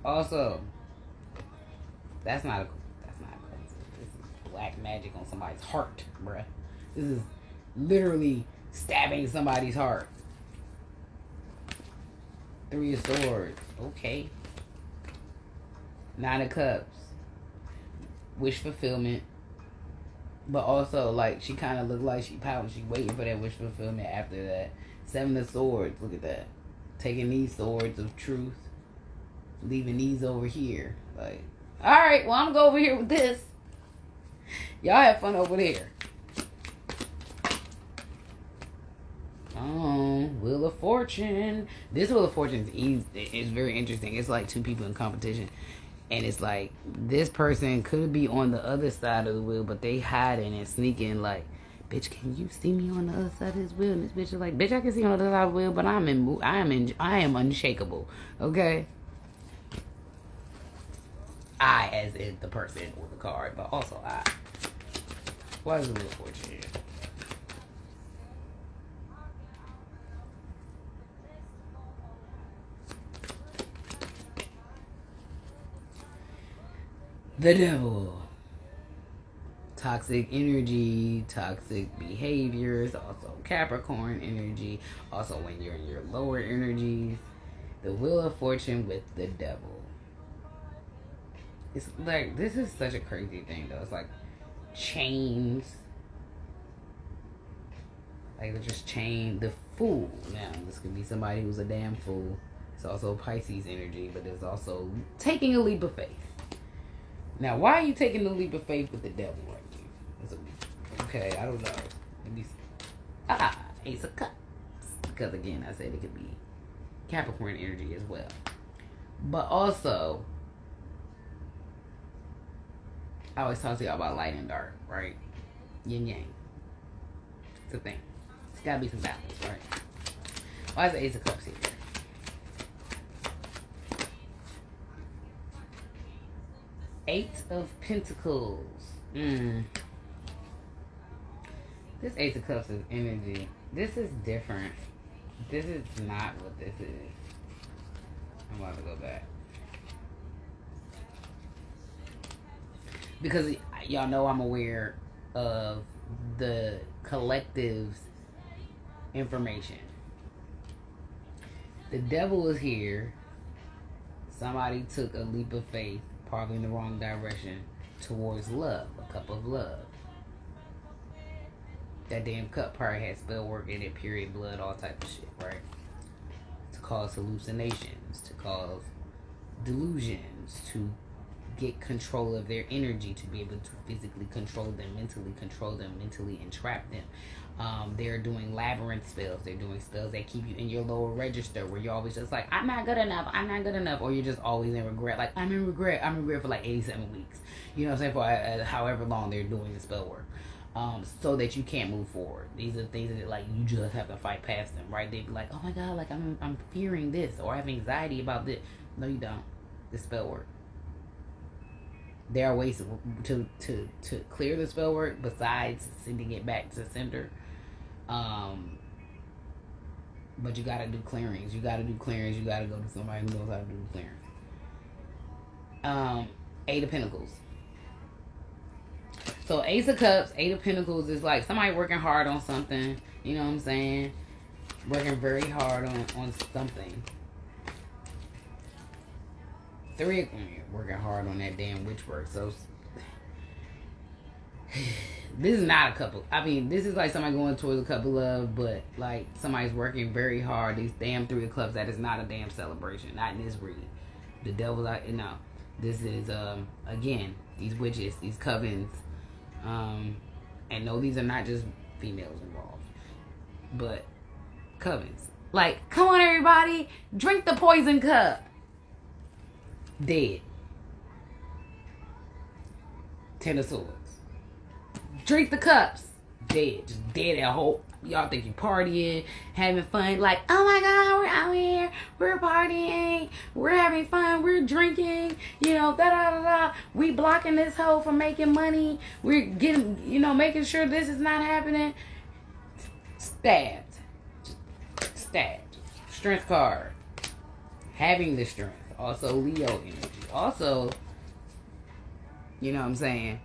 Also, that's not a coincidence. This is black magic on somebody's heart, bruh. This is literally stabbing somebody's heart. 3 of Swords. Okay. 9 of Cups. Wish fulfillment. But also, like, she kind of looked like she pouting. She waiting for that wish fulfillment after that. 7 of Swords. Look at that. Taking these swords of truth. Leaving these over here. Like, alright, well, I'm going to go over here with this. Y'all have fun over there. Oh, Wheel of Fortune. This Wheel of Fortune is very interesting. It's like 2 people in competition. And it's like, this person could be on the other side of the wheel, but they hiding and sneaking like, bitch, can you see me on the other side of this wheel? And this bitch is like, bitch, I can see you on the other side of the wheel, but I am unshakable. Okay? I as in the person or the card, but also I. Why is the Wheel of Fortune here? The Devil. Toxic energy, toxic behaviors, also Capricorn energy, also when you're in your lower energies. The Wheel of Fortune with the Devil. It's like, this is such a crazy thing though. It's like chains. Like they're just chained. The Fool. Now, this could be somebody who's a damn fool. It's also Pisces energy, but it's also taking a leap of faith. Now, why are you taking the leap of faith with the devil right here? Okay, I don't know. Maybe, Ace of Cups. Because again, I said it could be Capricorn energy as well. But also, I always talk to y'all about light and dark, right? Yin yang. It's a thing. It's gotta be some balance, right? Why is the Ace of Cups here? Eight of Pentacles. This Ace of Cups is energy. This is different. This is not what this is. I'm about to go back. Because y'all know I'm aware of the collective's information. The devil is here. Somebody took a leap of faith, probably in the wrong direction, towards love, a cup of love. That damn cup probably had spell work in it, period, blood, all type of shit, right? To cause hallucinations, to cause delusions, to get control of their energy, to be able to physically control them, mentally entrap them. They're doing labyrinth spells. They're doing spells that keep you in your lower register, where you're always just like, I'm not good enough, or you're just always in regret. Like, I'm in regret for like 87 weeks. You know what I'm saying? For however long they're doing the spell work. So that you can't move forward. These are things that like you just have to fight past them, right? They'd be like, oh my god, like I'm fearing this, or I have anxiety about this. No, you don't. The spell work. There are ways to clear the spell work besides sending it back to sender. But you gotta do clearings. You gotta go to somebody who knows how to do clearings. Eight of Pentacles. So Ace of Cups, Eight of Pentacles is like somebody working hard on something. You know what I'm saying? Working very hard on something. Three of them working hard on that damn witch work. So this is not a couple. I mean, this is like somebody going towards a couple love, but like somebody's working very hard. These damn Three of Clubs, that is not a damn celebration. Not in this reading. The devil's like, no. This is again, these witches, these covens. And no, these are not just females involved, but covens. Like, come on everybody, drink the poison cup. Dead. Ten of Swords. Drink the cups. Dead. Just dead at whole. Y'all think you partying, having fun. Like, oh my god, we're out here. We're partying. We're having fun. We're drinking. You know, da-da-da-da. We blocking this hoe from making money. We're getting, you know, making sure this is not happening. Stabbed. Stabbed. Strength card. Having the strength. Also, Leo energy. Also, you know what I'm saying?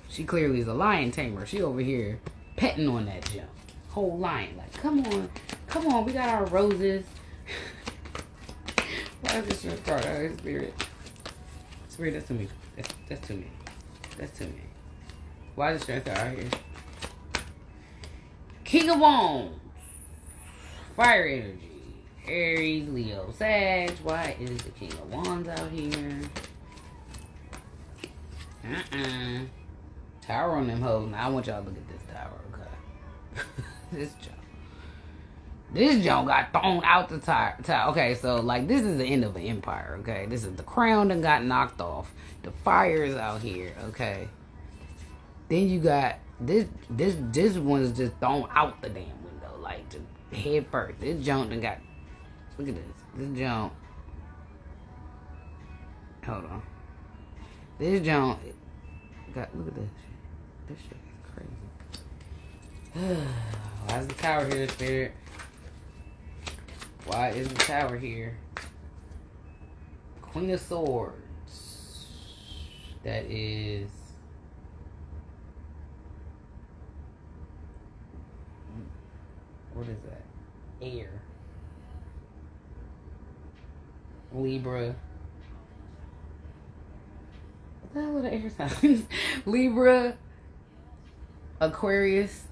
She clearly is a lion tamer. She over here petting on that jump. Whole lion. Like, come on, we got our roses. Why is this strength card? Oh, Spirit. Spirit, that's too many. That's too many. That's too many. Why is the strength card out here? King of Wands. Fire energy. Aries, Leo, Sag. Why is the King of Wands out here? Tower on them hoes. Now I want y'all to look at this tower, okay? This Joan got thrown out the tower. Okay, so like this is the end of an empire, okay? This is the crown that got knocked off. The fire is out here, okay? Then you got this one's just thrown out the damn window, like just head first. This Joan done got. Look at this. This Joan. Hold on. This Joan got. Look at this. This shit is crazy. Why is the tower here, Spirit? Why is the tower here? Queen of Swords. That is. What is that? Air. Libra. What the hell are the air signs? Libra. Aquarius.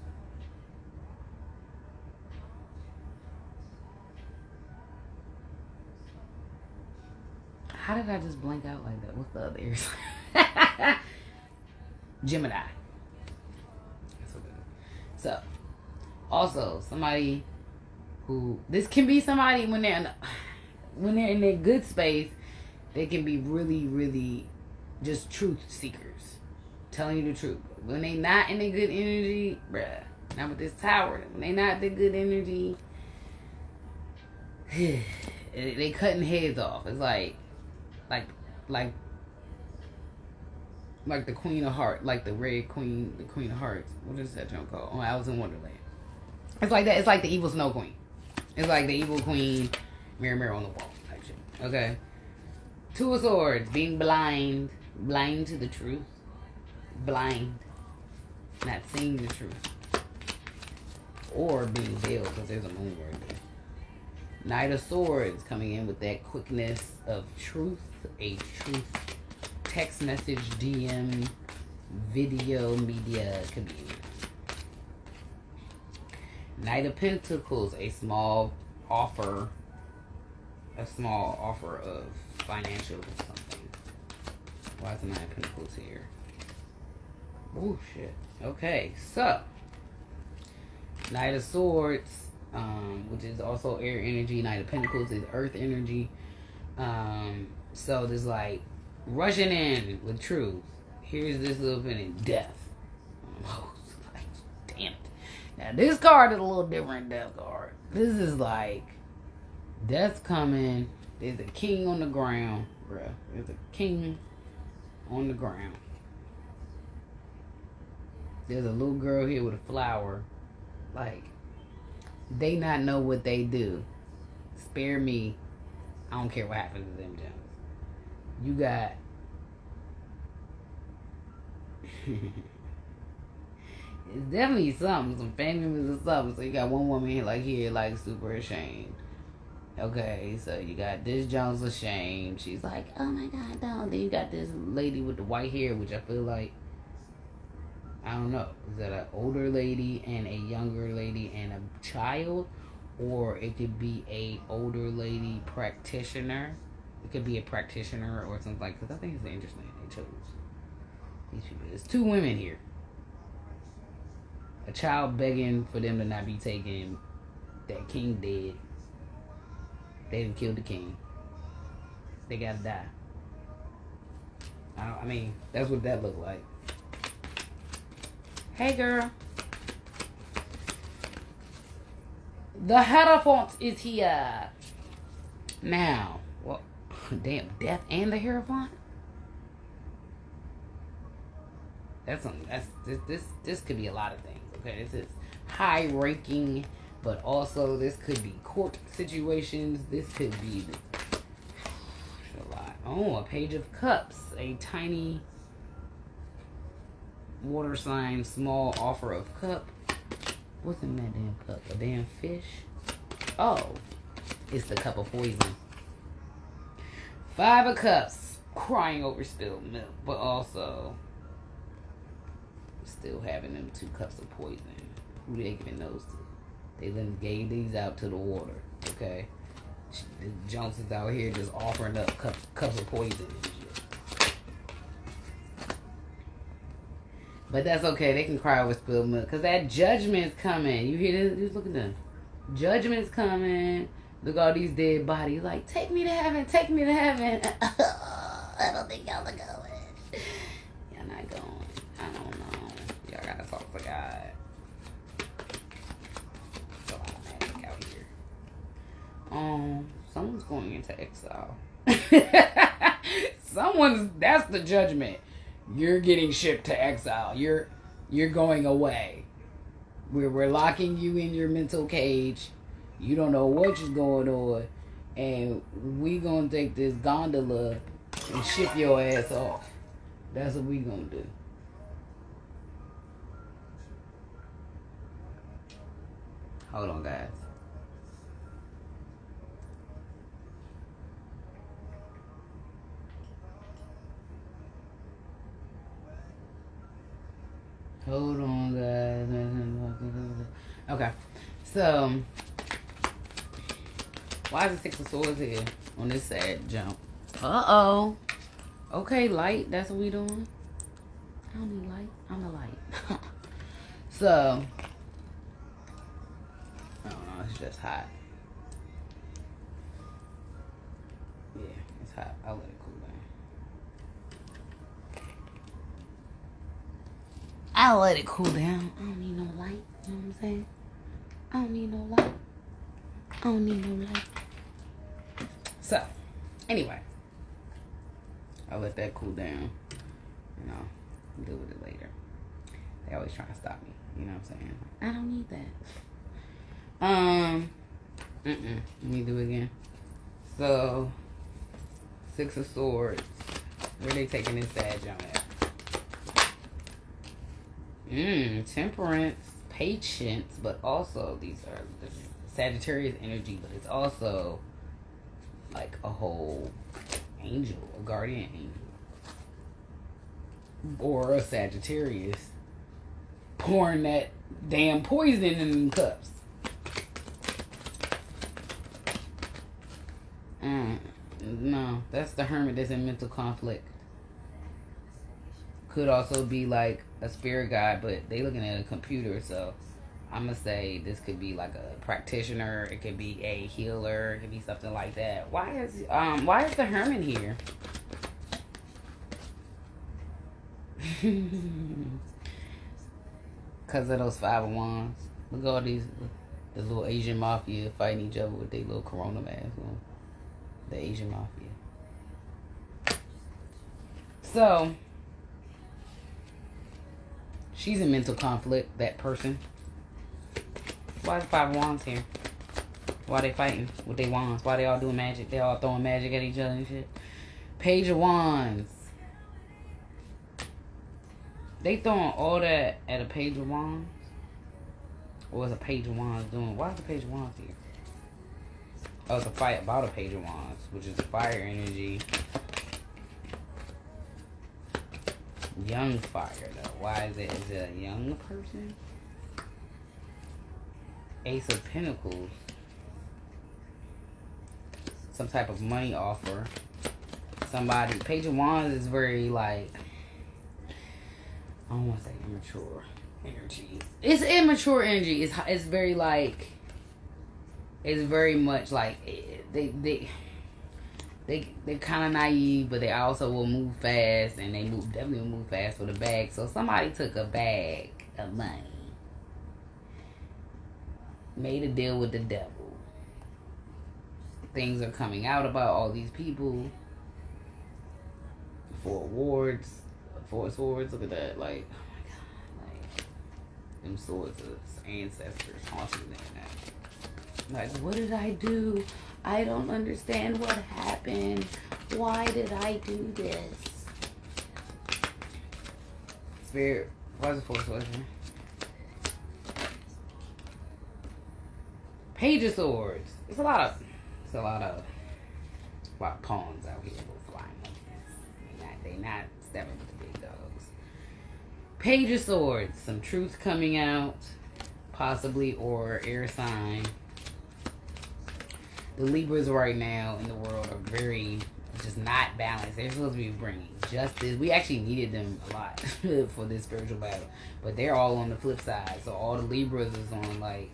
How did I just blank out like that? What's the other air sign? Gemini. That's what it is. So, also, somebody who... This can be somebody when they're in their good space, they can be really, really just truth seekers. Telling you the truth. When they not in a good energy, bruh. Not with this tower. When they not the good energy, they cutting heads off. It's like the Queen of Hearts, like the Red Queen, the Queen of Hearts. What is that junk called? Oh, Alice in Wonderland. It's like that. It's like the evil Snow Queen. It's like the evil queen, mirror, mirror on the wall type shit. Okay. Two of Swords, being blind to the truth, blind, not seeing the truth, or being veiled because there's a moon word there. Knight of Swords coming in with that quickness of truth, a truth text message, DM, video, media, could be. Knight of Pentacles, a small offer of financial something. Why is the Knight of Pentacles here? Oh shit. Okay, so Knight of Swords, which is also air energy. Knight of Pentacles is earth energy. So there's like rushing in with truth. Here's this little bit of death. Oh, like, damn it. Now this card is a little different than death card. This is like death's coming. There's a king on the ground, bruh. There's a king on the ground. There's a little girl here with a flower. Like, they not know what they do. Spare me. I don't care what happens to them, Jones. You got it's definitely something, some family members or something. So you got one woman here, like super ashamed. Okay, so you got this Jones ashamed. She's like, oh my god, no. Then you got this lady with the white hair, which I feel like, I don't know, is that an older lady and a younger lady and a child? Or it could be a older lady practitioner. It could be a practitioner or something like that. Because I think it's interesting they chose these people. There's two women here. A child begging for them to not be taken. That king dead. They didn't kill the king. They gotta die. I mean, that's what that looked like. Hey, girl. The Hierophant is here. Now, well, damn, death and the Hierophant? That's something. This could be a lot of things. Okay, this is high ranking, but also this could be court situations. This could be a lot. Oh, a Page of Cups, a tiny water sign, small offer of cup. What's in that damn cup? A damn fish? Oh, it's the cup of poison. Five of Cups, crying over spilled milk, but also still having them 2 cups of poison. Who they giving those to? They then gave these out to the water, okay? Johnson's out here just offering up cups of poison and shit. But that's okay. They can cry over spilled milk. Because that judgment's coming. You hear this? Just look at them. Judgment's coming. Look at all these dead bodies. Like, take me to heaven. Take me to heaven. I don't think y'all are going. Y'all not going. I don't know. Y'all got to talk to God. There's a lot of magic out here. Someone's going into exile. That's the judgment. You're getting shipped to exile. You're going away. We're locking you in your mental cage. You don't know what's going on. And we gonna take this gondola and ship your ass off. That's what we gonna do. Hold on, guys. Hold on, guys. Okay. So, why is the 6 of Swords here on this sad jump? Uh-oh. Okay, light. That's what we doing. I don't need light. I'm the light. So, I don't know. It's just hot. Yeah, it's hot. I'll let it cool down. I'll let it cool down. I don't need no light. You know what I'm saying? I don't need no light. I don't need no light. So, anyway. I'll let that cool down. You know, deal with it later. They always try to stop me. You know what I'm saying? I don't need that. Let me do it again. So, Six of Swords. Where they taking this badge on at? Temperance, patience, but also these are the Sagittarius energy, but it's also like a whole angel, a guardian angel, or a Sagittarius pouring that damn poison in them cups. No, that's the Hermit that's in mental conflict. Could also be like a spirit guide, but they looking at a computer, so I'm gonna say this could be like a practitioner. It could be a healer. It could be something like that. Why is the Hermit here? Because of those 5 of Wands. Look at all these, the little Asian mafia fighting each other with their little corona masks on. The Asian mafia. So, she's in mental conflict, that person. Why is 5 of Wands here? Why they fighting with their wands? Why they all doing magic? They all throwing magic at each other and shit. Page of Wands. They throwing all that at a Page of Wands? Or is a Page of Wands doing? Why is the Page of Wands here? Oh, it's a fight about a Page of Wands, which is the fire energy. Young fire, though. Why is it? Is it a young person? Ace of Pentacles. Some type of money offer. Somebody. Page of Wands is very, like, I don't want to say immature energy. It's immature energy. It's very, like, it's very much like they're kind of naive, but they also will move fast, and they definitely will move fast with a bag. So somebody took a bag of money, made a deal with the devil. Things are coming out about all these people. 4 awards, 4 swords. Look at that, like, oh my god, like them swords of ancestors haunting them. Like, what did I do? I don't understand what happened. Why did I do this? Spirit, why is the 4 swords here? Page of Swords. It's a lot of pawns out here with flying monkeys. They not stepping with the big dogs. Page of Swords. Some truth coming out, possibly, or air sign. The Libras right now in the world are very just not balanced. They're supposed to be bringing justice. We actually needed them a lot for this spiritual battle, but they're all on the flip side. So all the Libras is on, like,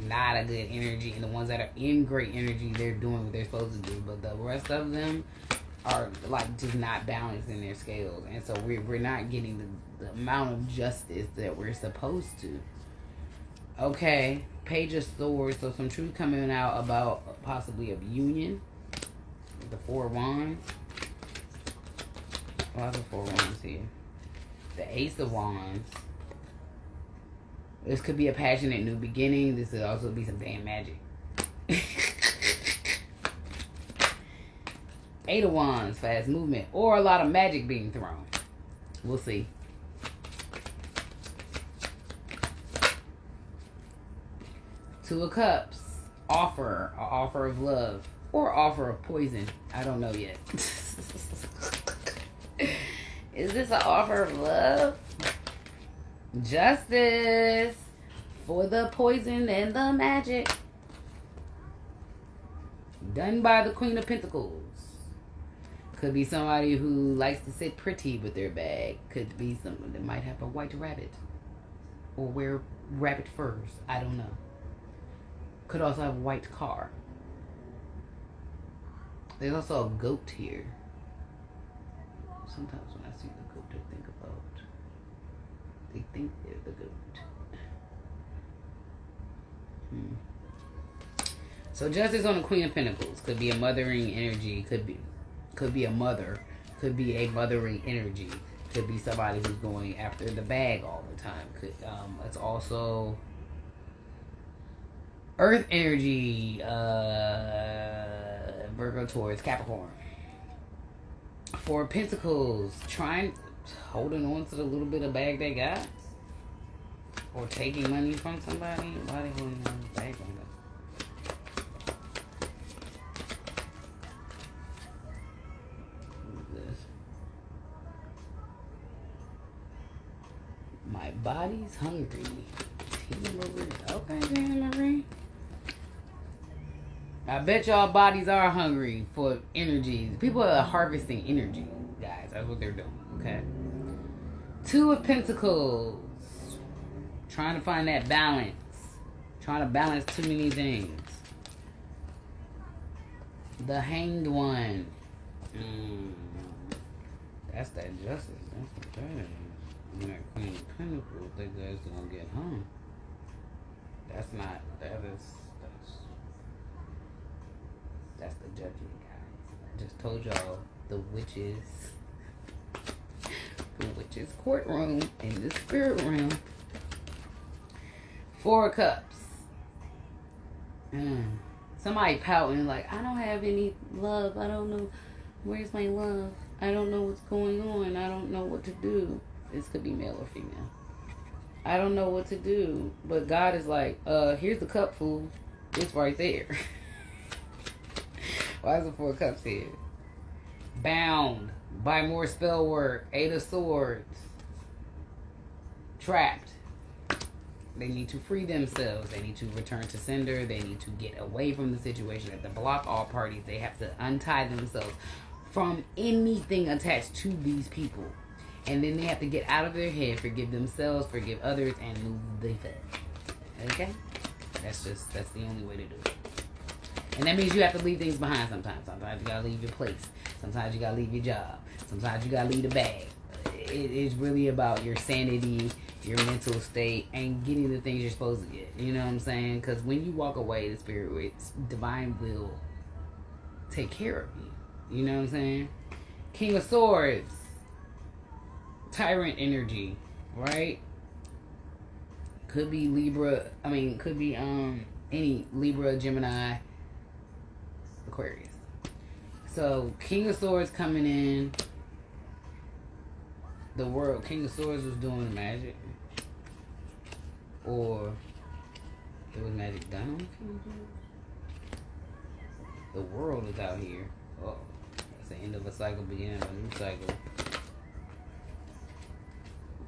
not a good energy, and the ones that are in great energy, they're doing what they're supposed to do, but the rest of them are, like, just not balanced in their scales, and so we're not getting the amount of justice that we're supposed to. Okay, Page of Swords. So some truth coming out about possibly of union. The 4 Wands. Why are the 4 Wands here? The Ace of Wands. This could be a passionate new beginning. This could also be some damn magic. 8 of Wands, fast movement, or a lot of magic being thrown. We'll see. Two of Cups, offer of love, or offer of poison. I don't know yet. Is this an offer of love? Justice for the poison and the magic. Done by the Queen of Pentacles. Could be somebody who likes to sit pretty with their bag. Could be someone that might have a white rabbit. Or wear rabbit furs. I don't know. Could also have a white car. There's also a goat here. Sometimes when I see the goat, I think about They think they're the goat. So Justice on the Queen of Pentacles could be a mothering energy. Could be a mother. Could be a mothering energy. Could be somebody who's going after the bag all the time. It's also Earth energy. Virgo, Taurus, Capricorn. Four of Pentacles, holding on to the little bit of bag they got, or taking money from somebody. Why they holding on to the bag on that? What is this? My body's hungry. Okay, Tina Marie. I bet y'all bodies are hungry for energy. People are harvesting energy, guys. That's what they're doing, okay? Two of Pentacles. Trying to find that balance. Trying to balance too many things. The Hanged One. That's that justice. That's what that is. And that Queen of Pentacles, they guys are gonna get hung. That's the judgment, guys. I just told y'all the witches courtroom in the spirit realm. Four of Cups. Somebody pouting like, I don't have any love. I don't know. Where's my love? I don't know what's going on. I don't know what to do. This could be male or female. I don't know what to do. But God is like, here's the cup, fool. It's right there. Why is the Four of Cups here? Bound by more spell work. Eight of Swords. Trapped. They need to free themselves. They need to return to sender. They need to get away from the situation. They have to block all parties. They have to untie themselves from anything attached to these people. And then they have to get out of their head, forgive themselves, forgive others, and move the fed. Okay? That's the only way to do it. And that means you have to leave things behind sometimes. Sometimes you gotta leave your place. Sometimes you gotta leave your job. Sometimes you gotta leave the bag. It's really about your sanity, your mental state, and getting the things you're supposed to get. You know what I'm saying? Because when you walk away, the spirit, divine will take care of you. You know what I'm saying? King of Swords. Tyrant energy, right? Could be Libra. Could be any Libra, Gemini, Aquarius. So King of Swords coming in. The world. King of Swords was doing magic, or it was magic done on King of Swords. The world is out here. Oh, that's the end of a cycle, beginning of a new cycle.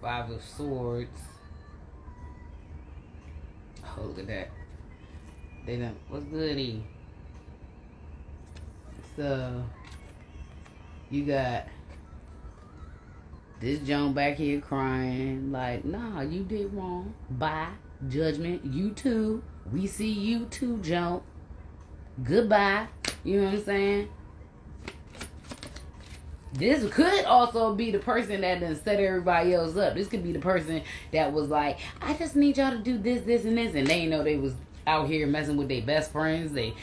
Five of Swords. Oh, look at that. They done. What's goody? So you got this Joan back here crying like, nah, you did wrong. Bye. Judgment. You too. We see you too, Joan. Goodbye. You know what I'm saying? This could also be the person that done set everybody else up. This could be the person that was like, I just need y'all to do this, this, and this. And they didn't know they was out here messing with their best friends, they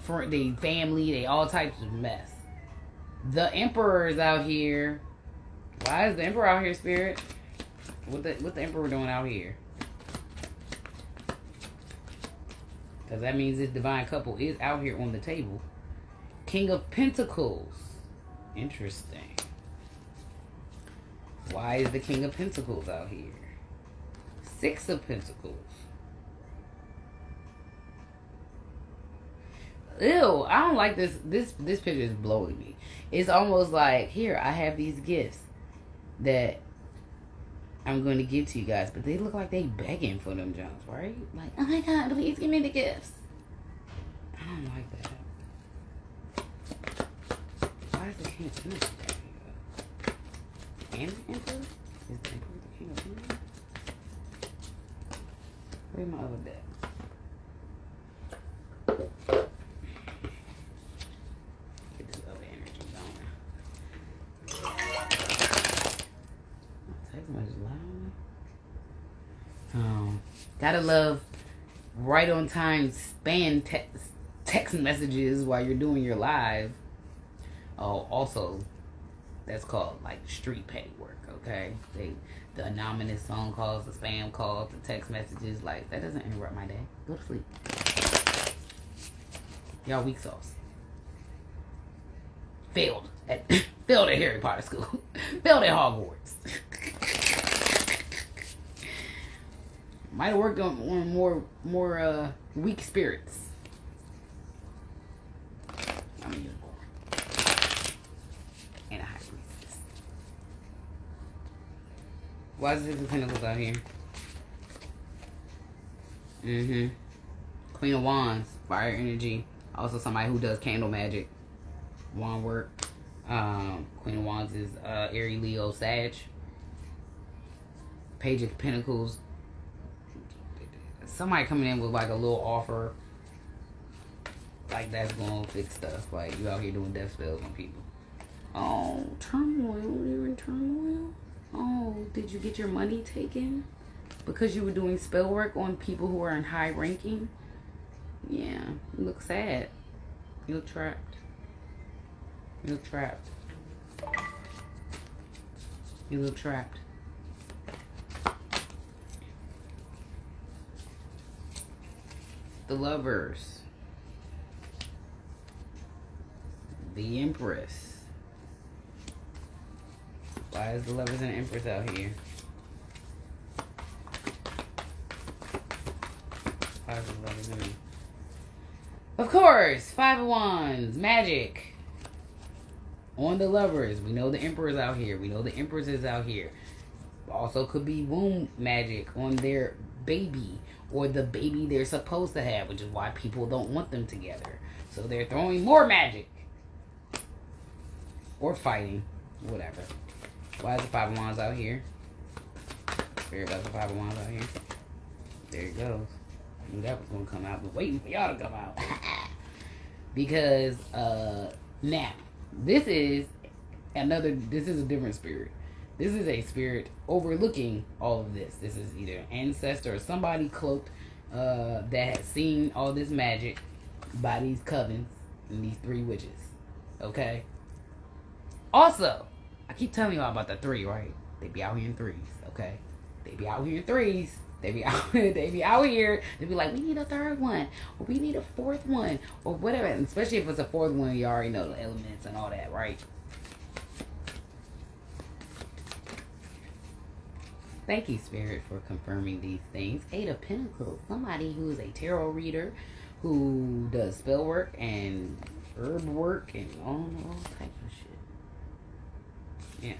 family, they all types of mess. The Emperor is out here. Why is the Emperor out here, Spirit? What the Emperor doing out here? Because that means this divine couple is out here on the table. King of Pentacles. Interesting. Why is the King of Pentacles out here? Six of Pentacles. Ew, I don't like this. This picture is blowing me. It's almost like, here, I have these gifts that I'm going to give to you guys. But they look like they begging for them Jones, right? Like, oh my God, please give me the gifts. I don't like that. Why is the King of Pentacles out here? And the Emperor? Is the Emperor the King of Pentacles? Where's my other deck? Get this other energy going. Text message loud. Gotta love right on time spam text messages while you're doing your live. Oh, also, that's called like street petty work, okay? The anonymous phone calls, the spam calls, the text messages, like, that doesn't interrupt my day. Go to sleep. Y'all weak sauce. Failed at Harry Potter school. Failed at Hogwarts. Might have worked on more weak spirits. I'm a unicorn. And a high priestess. Why is this the Pentacles out here? Queen of Wands, fire energy. Also somebody who does candle magic, wand work. Queen of Wands is Aries, Leo, Sag. Page of Pentacles. Somebody coming in with like a little offer. Like that's gonna fix stuff. Like you out here doing death spells on people. Oh, turmoil. You're in turmoil. Oh, did you get your money taken? Because you were doing spell work on people who are in high ranking? Yeah, you look sad. You look trapped. You look trapped. You look trapped. The Lovers. The Empress. Why is the Lovers and the Empress out here? Why is the Lovers and the... Of course, Five of Wands, magic. On the Lovers, we know the Emperor's out here. We know the Empress is out here. Also could be womb magic on their baby or the baby they're supposed to have, which is why people don't want them together. So they're throwing more magic. Or fighting, whatever. Why is the Five of Wands out here? Spirit got the Five of Wands out here. There it goes. I knew that was going to come out, but waiting for y'all to come out. Because, now, this is a different spirit. This is a spirit overlooking all of this. This is either an ancestor or somebody cloaked that has seen all this magic by these covens and these three witches. Okay? Also, I keep telling y'all about the three, right? They be out here in threes, okay? They be out here in threes. They be out here. They be like, we need a third one, or we need a fourth one, or whatever. And especially if it's a fourth one, you already know the elements and all that, right? Thank you, Spirit, for confirming these things. Eight of Pentacles. Somebody who is a tarot reader, who does spell work and herb work and all types of shit. Yeah.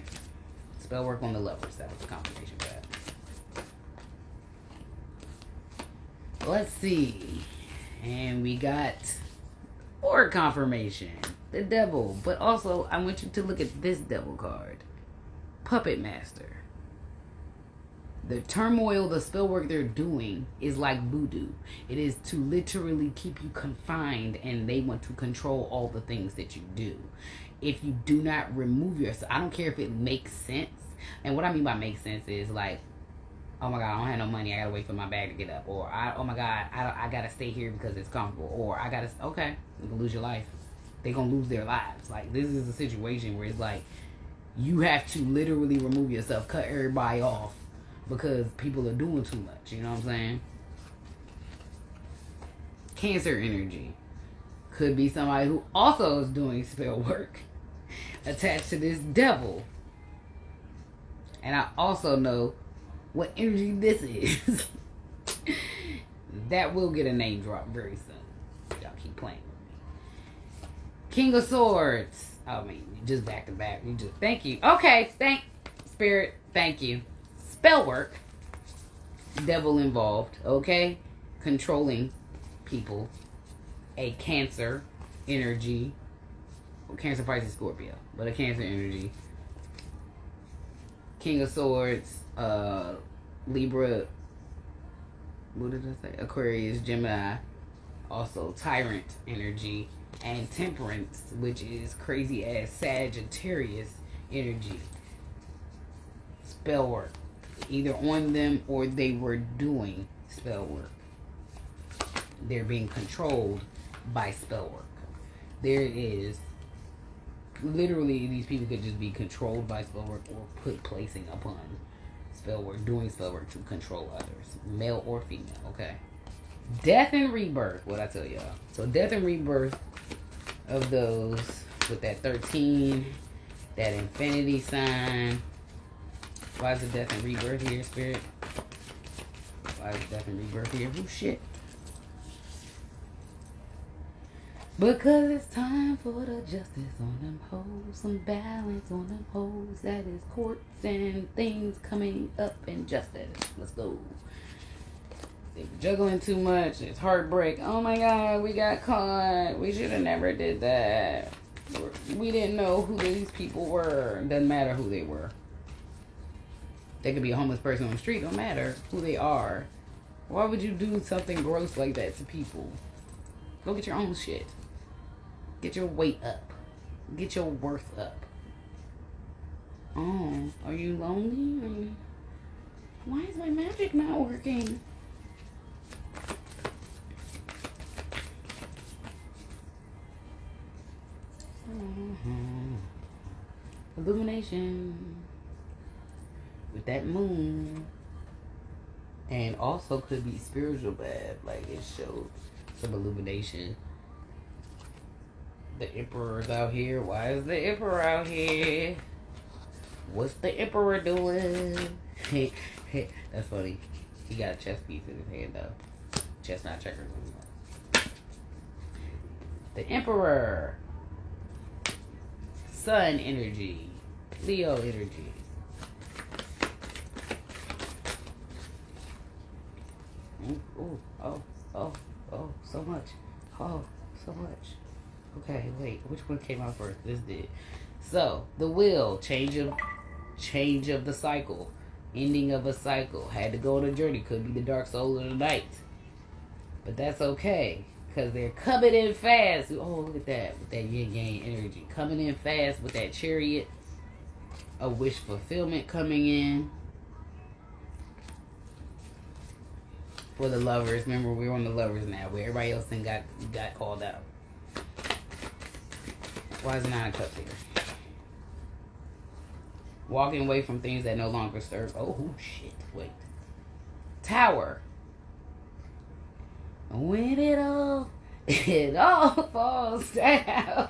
Spell work on the Lovers. That was the confirmation for that. Let's see. And we got more confirmation. The Devil. But also, I want you to look at this Devil card. Puppet Master. The turmoil, the spell work they're doing is like voodoo. It is to literally keep you confined, and they want to control all the things that you do. If you do not remove yourself, I don't care if it makes sense. And what I mean by makes sense is like, oh my God, I don't have no money. I gotta wait for my bag to get up. Or, oh my God, I gotta stay here because it's comfortable. Or, okay, you're gonna lose your life. They're gonna lose their lives. Like, this is a situation where it's like, you have to literally remove yourself, cut everybody off because people are doing too much. You know what I'm saying? Cancer energy. Could be somebody who also is doing spell work attached to this Devil. And I also know what energy this is. That will get a name drop very soon. Y'all keep playing with me. King of Swords. I mean, just back to back. You just thank you. Okay, thank Spirit. Thank you. Spell work. Devil involved. Okay, controlling people. A Cancer energy. Well, Cancer, Pisces, Scorpio, but a Cancer energy. King of Swords, Libra, what did I say? Aquarius, Gemini, also Tyrant energy, and Temperance, which is crazy ass Sagittarius energy. Spell work, either on them or they were doing spell work. They're being controlled by spell work. There is literally, these people could just be controlled by spell work or put placing upon spell work, doing spell work to control others, male or female. Okay. Death and rebirth. What I tell y'all. So death and rebirth of those with that 13, that infinity sign. Why is the death and rebirth here, Spirit? Why is death and rebirth here? Oh shit. Because it's time for the justice on them hoes, some balance on them hoes. That is courts and things coming up in justice. Let's go. They were juggling too much. It's heartbreak. Oh my God, we got caught. We should have never did that. We didn't know who these people were. Doesn't matter who they were. They could be a homeless person on the street. Don't matter who they are. Why would you do something gross like that to people? Go get your own shit. Get your weight up. Get your worth up. Oh, are you lonely? Why is my magic not working? Illumination with that moon, and also could be spiritual bad. Like it showed some illumination. The emperor's out here. Why is the emperor out here? What's the emperor doing? That's funny. He got a chess piece in his hand though. Chess, not checkers anymore. The emperor. Sun energy. Leo energy. Ooh, oh, so much. Oh, so much. Okay, wait, which one came out first? This did. So, the wheel, change of the cycle, ending of a cycle. Had to go on a journey. Could be the dark soul of the night. But that's okay, because they're coming in fast. Oh, look at that, with that yin yang energy. Coming in fast with that chariot. A wish fulfillment coming in. For the lovers. Remember, we're on the lovers now, where everybody else then got called out. Why is the Nine of Cups here? Walking away from things that no longer serve. Oh, shit. Wait. Tower. When it all falls down.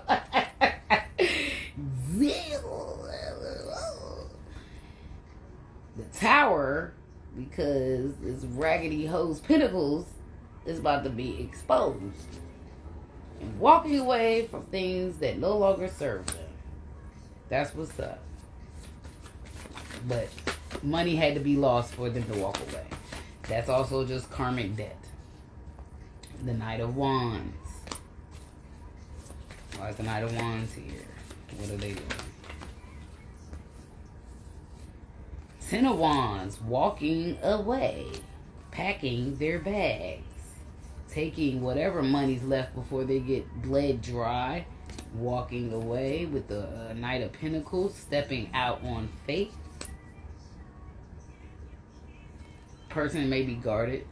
The tower, because this raggedy hoe's pinnacles is about to be exposed. And walking away from things that no longer serve them. That's what's up. But money had to be lost for them to walk away. That's also just karmic debt. The Knight of Wands. Why is the Knight of Wands here? What are they doing? Ten of Wands. Walking away. Packing their bags. Taking whatever money's left before they get bled dry. Walking away with the Knight of Pentacles. Stepping out on faith. Person may be guarded.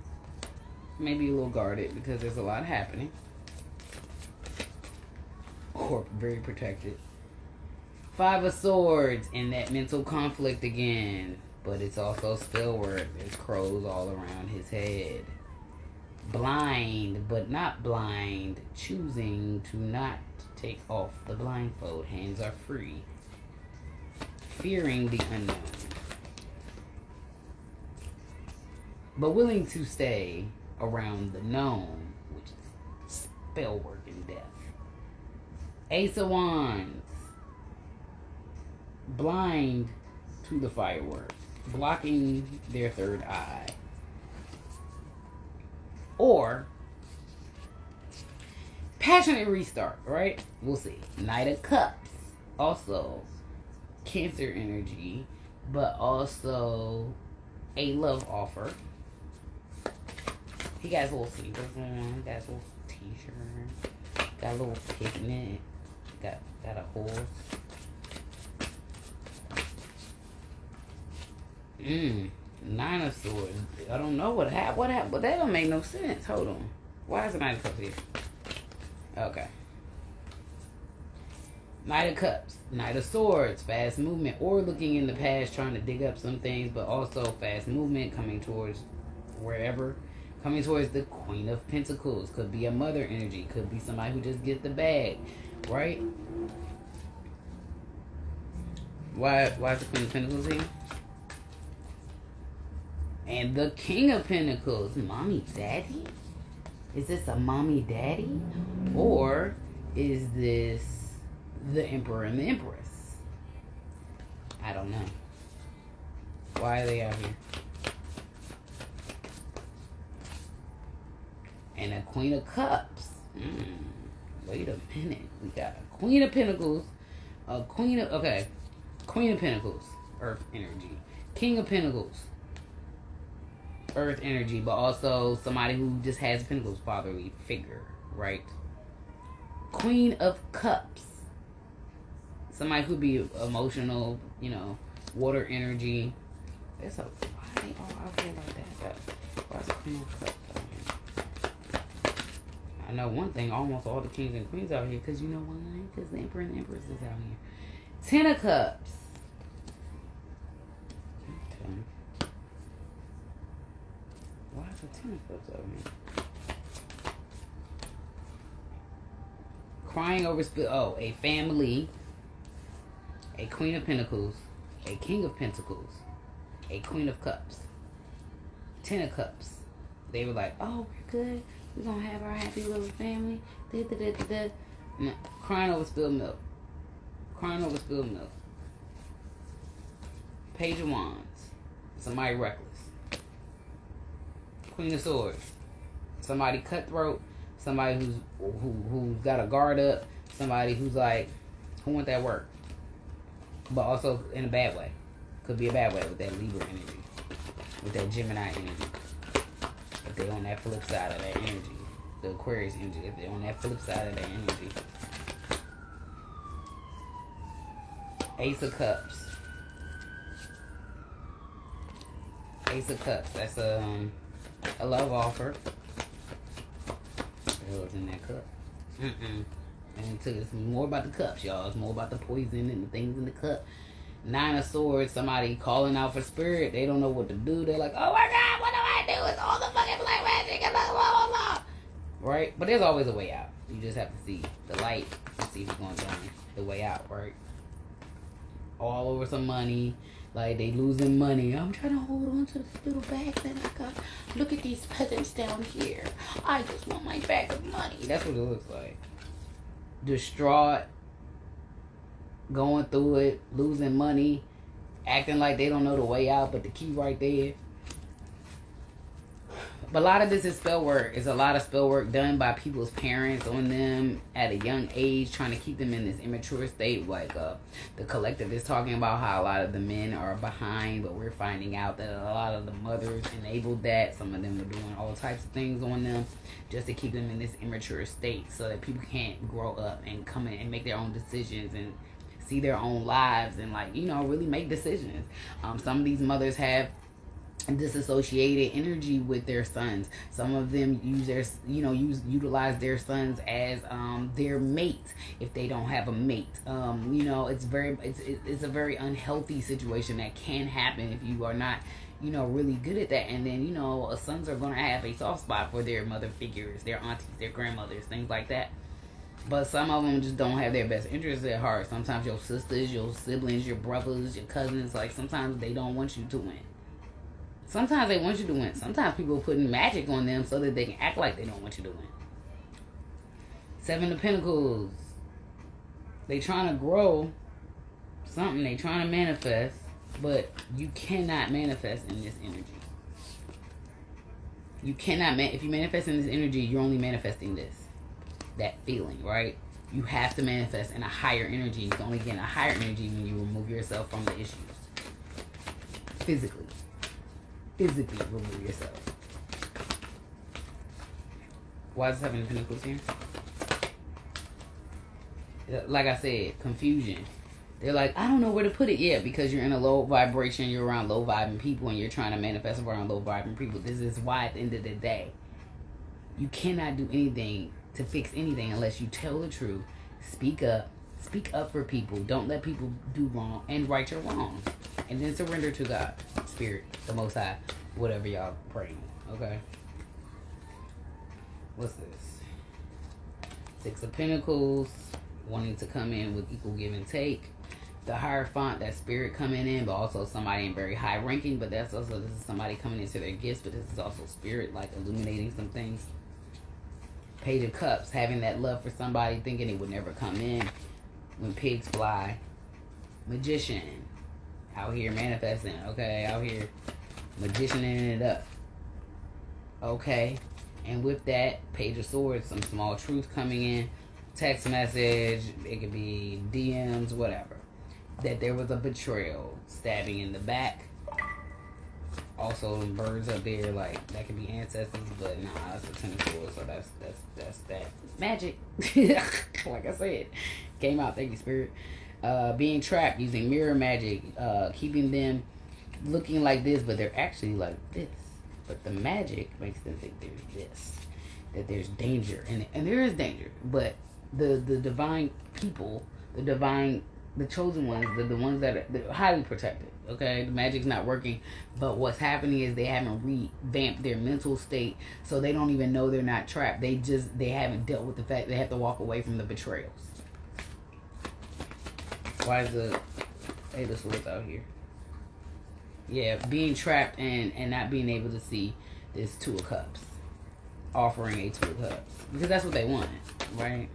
Maybe a little guarded because there's a lot happening. Or very protected. Five of Swords in that mental conflict again. But it's also spell work. There's crows all around his head. Blind, but not blind. Choosing to not take off the blindfold. Hands are free. Fearing the unknown. But willing to stay around the known, which is spell work and death. Ace of Wands. Blind to the fireworks. Blocking their third eye. Or passionate restart, right? We'll see. Knight of Cups. Also Cancer energy, but also a love offer. He got his little sneakers on. Got his little t-shirt. Got a little picnic. Got a horse. Nine of Swords. I don't know what happened. What happened? But that don't make no sense. Hold on. Why is the Knight of Cups here? Okay. Knight of Cups. Knight of Swords. Fast movement. Or looking in the past, trying to dig up some things. But also fast movement. Coming towards wherever. Coming towards the Queen of Pentacles. Could be a mother energy. Could be somebody who just gets the bag. Right? Why is the Queen of Pentacles here? And the King of Pentacles. Mommy, daddy? Is this a mommy, daddy? Or is this the Emperor and the Empress? I don't know. Why are they out here? And a Queen of Cups. Wait a minute. We got a Queen of Pentacles. A Queen of... Okay. Queen of Pentacles. Earth energy. King of Pentacles. Earth energy. But also somebody who just has Pentacles. Fatherly figure. Right? Queen of Cups. Somebody who be emotional. You know. Water energy. It's a... Why they all out here like that? Why's the Queen of Cups? I know one thing, almost all the kings and queens out here, because you know why? Because the Emperor and the Empress is out here. Ten of Cups. Okay. Why is the Ten of Cups out here? Crying over spill. Oh, a family. A Queen of Pentacles. A King of Pentacles. A Queen of Cups. Ten of Cups. They were like, oh, we're good. We're going to have our happy little family. No, crying over spilled milk. Crying over spilled milk. Page of Wands. Somebody reckless. Queen of Swords. Somebody cutthroat. Somebody who's got a guard up. Somebody who's like, who want that work? But also in a bad way. Could be a bad way with that Libra energy. With that Gemini energy. If they're on that flip side of that energy. The Aquarius energy. If they're on that flip side of that energy. Ace of Cups. Ace of Cups. That's a love offer. What was in that cup? And it's more about the cups, y'all. It's more about the poison and the things in the cup. Nine of Swords. Somebody calling out for spirit. They don't know what to do. They're like, oh my God, what do I do? It's all the fucking black magic and blah, blah, blah. Right? But there's always a way out. You just have to see the light and see what's going down the way out, right? All over some money. Like, they losing money. I'm trying to hold on to this little bag that I got. Look at these peasants down here. I just want my bag of money. That's what it looks like. Distraught. Going through it. Losing money. Acting like they don't know the way out, but the key right there. But a lot of this is spell work. It's a lot of spell work done by people's parents on them at a young age, trying to keep them in this immature state. Like the collective is talking about how a lot of the men are behind, but we're finding out that a lot of the mothers enabled that. Some of them were doing all types of things on them just to keep them in this immature state so that people can't grow up and come in and make their own decisions and see their own lives and, like, you know, really make decisions. Some of these mothers have disassociated energy with their sons. Some of them use their, utilize their sons as their mate if they don't have a mate. It's a very unhealthy situation that can happen if you are not, really good at that. And then, sons are going to have a soft spot for their mother figures, their aunties, their grandmothers, things like that. But some of them just don't have their best interests at heart. Sometimes your sisters, your siblings, your brothers, your cousins, like, sometimes they don't want you to win. Sometimes they want you to win. Sometimes people are putting magic on them so that they can act like they don't want you to win. Seven of Pentacles. They trying to grow something. They trying to manifest. But you cannot manifest in this energy. You cannot. If you manifest in this energy, you're only manifesting this. That feeling, right? You have to manifest in a higher energy. You can only get in a higher energy when you remove yourself from the issues. Physically remove yourself. Why is 7 of Pentacles here? Like I said, confusion. They're like, I don't know where to put it. Yeah, because you're in a low vibration, you're around low vibing people, and you're trying to manifest around low vibing people. This is why at the end of the day, you cannot do anything to fix anything unless you tell the truth, speak up for people. Don't let people do wrong, and right your wrongs. And then surrender to God, Spirit, the Most High, whatever y'all praying. Okay? What's this? Six of Pentacles, wanting to come in with equal give and take. The Hierophant, that spirit coming in, but also somebody in very high ranking, but that's also, this is somebody coming into their gifts, but this is also spirit, like illuminating some things. Page of Cups, having that love for somebody, thinking it would never come in. When pigs fly. Magician, out here manifesting, okay, out here magicianing it up. Okay, and with that, Page of Swords, some small truth coming in. Text message, it could be DMs, whatever. That there was a betrayal, stabbing in the back. Also, birds up there, like that could be ancestors, but nah, that's a Ten of Swords, so that's that magic. Like I said, came out. Thank you, Spirit. Being trapped using mirror magic, keeping them looking like this, but they're actually like this. But the magic makes them think there's this, that there's danger, and there is danger, but the divine people, the chosen ones, the ones that are highly protected. Okay, the magic's not working, but what's happening is they haven't revamped their mental state, so they don't even know they're not trapped. They haven't dealt with the fact they have to walk away from the betrayals. Why is the Eight of Swords out here? Yeah, being trapped and not being able to see this Two of Cups, offering a Two of Cups, because that's what they want, right?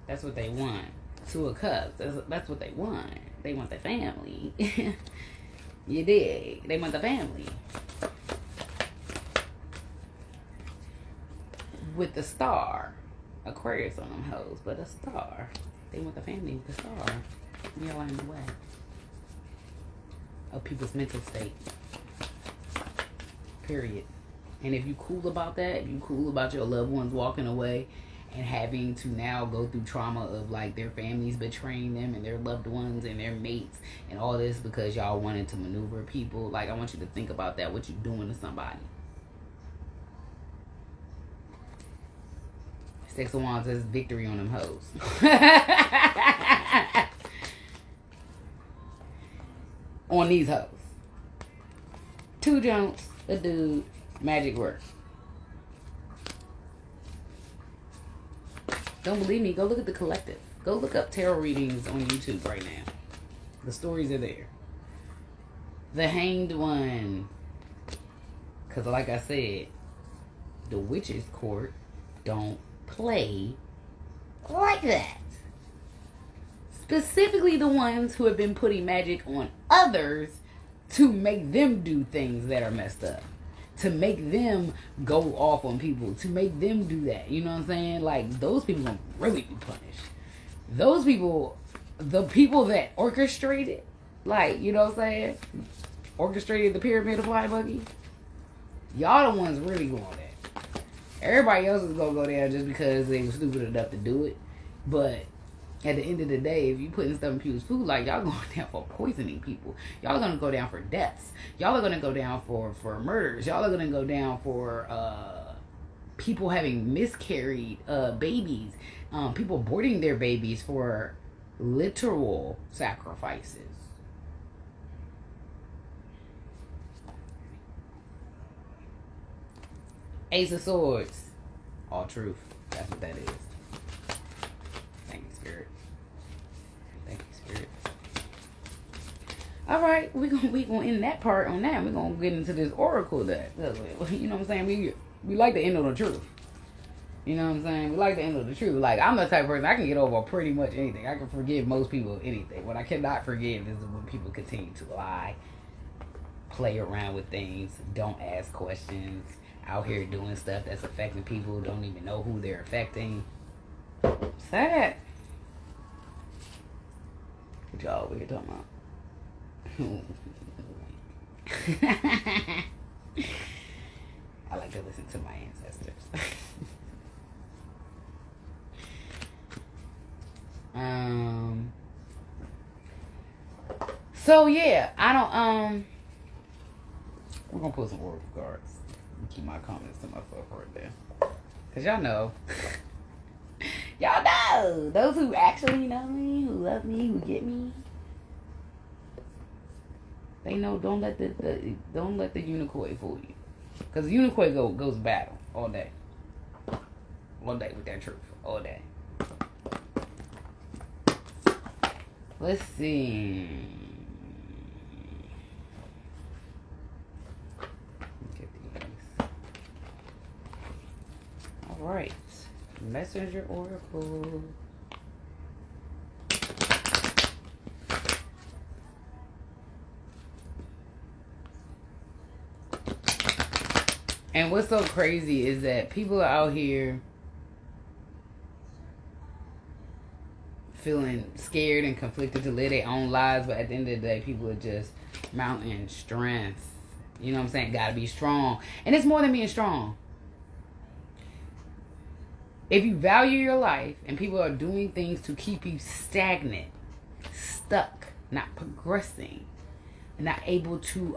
That's what they want. Two of Cups. That's what they want. They want the family. You dig? They want the family. With the star. Aquarius on them hoes, but a star. They want the family with the star. You're in the way of people's mental state. Period. And if you cool about that, if you cool about your loved ones walking away and having to now go through trauma of like their families betraying them and their loved ones and their mates and all this because y'all wanted to maneuver people, like I want you to think about that, what you doing to somebody. Six of Wands says victory on them hoes. On these hoes. Two Jones, a dude, magic work. Don't believe me? Go look at the collective. Go look up tarot readings on YouTube right now. The stories are there. The Hanged One. Because like I said, the witches' court don't play like that. Specifically the ones who have been putting magic on others to make them do things that are messed up. To make them go off on people. To make them do that. You know what I'm saying? Like, those people gonna really be punished. Those people, the people that orchestrated, like, you know what I'm saying? Orchestrated the pyramid of fly buggy. Y'all the ones really going there. Everybody else is gonna go there just because they were stupid enough to do it. But at the end of the day, if you putting stuff in people's food, like, y'all going down for poisoning people. Y'all are going to go down for deaths. Y'all are going to go down for murders. Y'all are going to go down for people having miscarried babies. People aborting their babies for literal sacrifices. Ace of Swords. All truth. That's what that is. Thank you, Spirit. Thank you, Spirit. All right, we gonna end that part on that. We're gonna get into this oracle that, you know what I'm saying? We like to end on the truth. You know what I'm saying? We like to end on the truth. Like, I'm the type of person, I can get over pretty much anything. I can forgive most people anything. What I cannot forgive is when people continue to lie, play around with things, don't ask questions, out here doing stuff that's affecting people, don't even know who they're affecting. Sad. What y'all over here talking about? I like to listen to my ancestors. So yeah, I don't we're gonna put some oracle cards and keep my comments to myself right there. Cause y'all know. Y'all know. Those who actually know me, who love me, who get me. They know don't let the UniKOY fool you. Cause UniKOY goes battle all day. All day with that truth. All day. Let's see. Get these. Alright. Messenger Oracle. And what's so crazy is that people are out here feeling scared and conflicted to live their own lives, but at the end of the day, people are just mounting strength. You know what I'm saying? Gotta be strong. And it's more than being strong. If you value your life and people are doing things to keep you stagnant, stuck, not progressing, not able to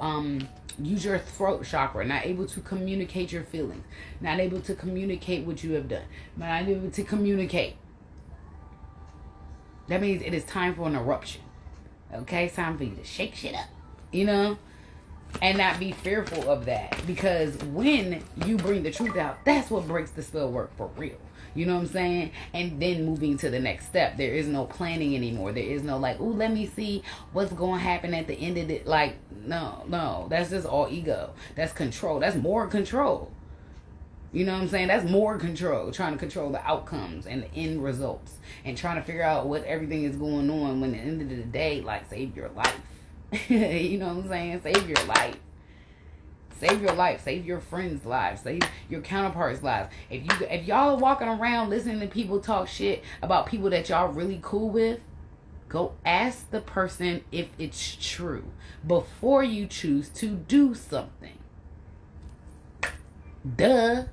use your throat chakra, not able to communicate your feelings, not able to communicate what you have done, not able to communicate, that means it is time for an eruption. Okay? It's time for you to shake shit up. You know? And not be fearful of that. Because when you bring the truth out, that's what breaks the spell work for real. You know what I'm saying? And then moving to the next step. There is no planning anymore. There is no like, ooh, let me see what's going to happen at the end of it. Like, no. That's just all ego. That's control. That's more control. You know what I'm saying? That's more control. Trying to control the outcomes and the end results. And trying to figure out what everything is going on when at the end of the day, like, save your life. You know what I'm saying? Save your life. Save your life. Save your friends' lives. Save your counterparts' lives. If y'all are walking around listening to people talk shit about people that y'all really cool with, go ask the person if it's true before you choose to do something. Duh.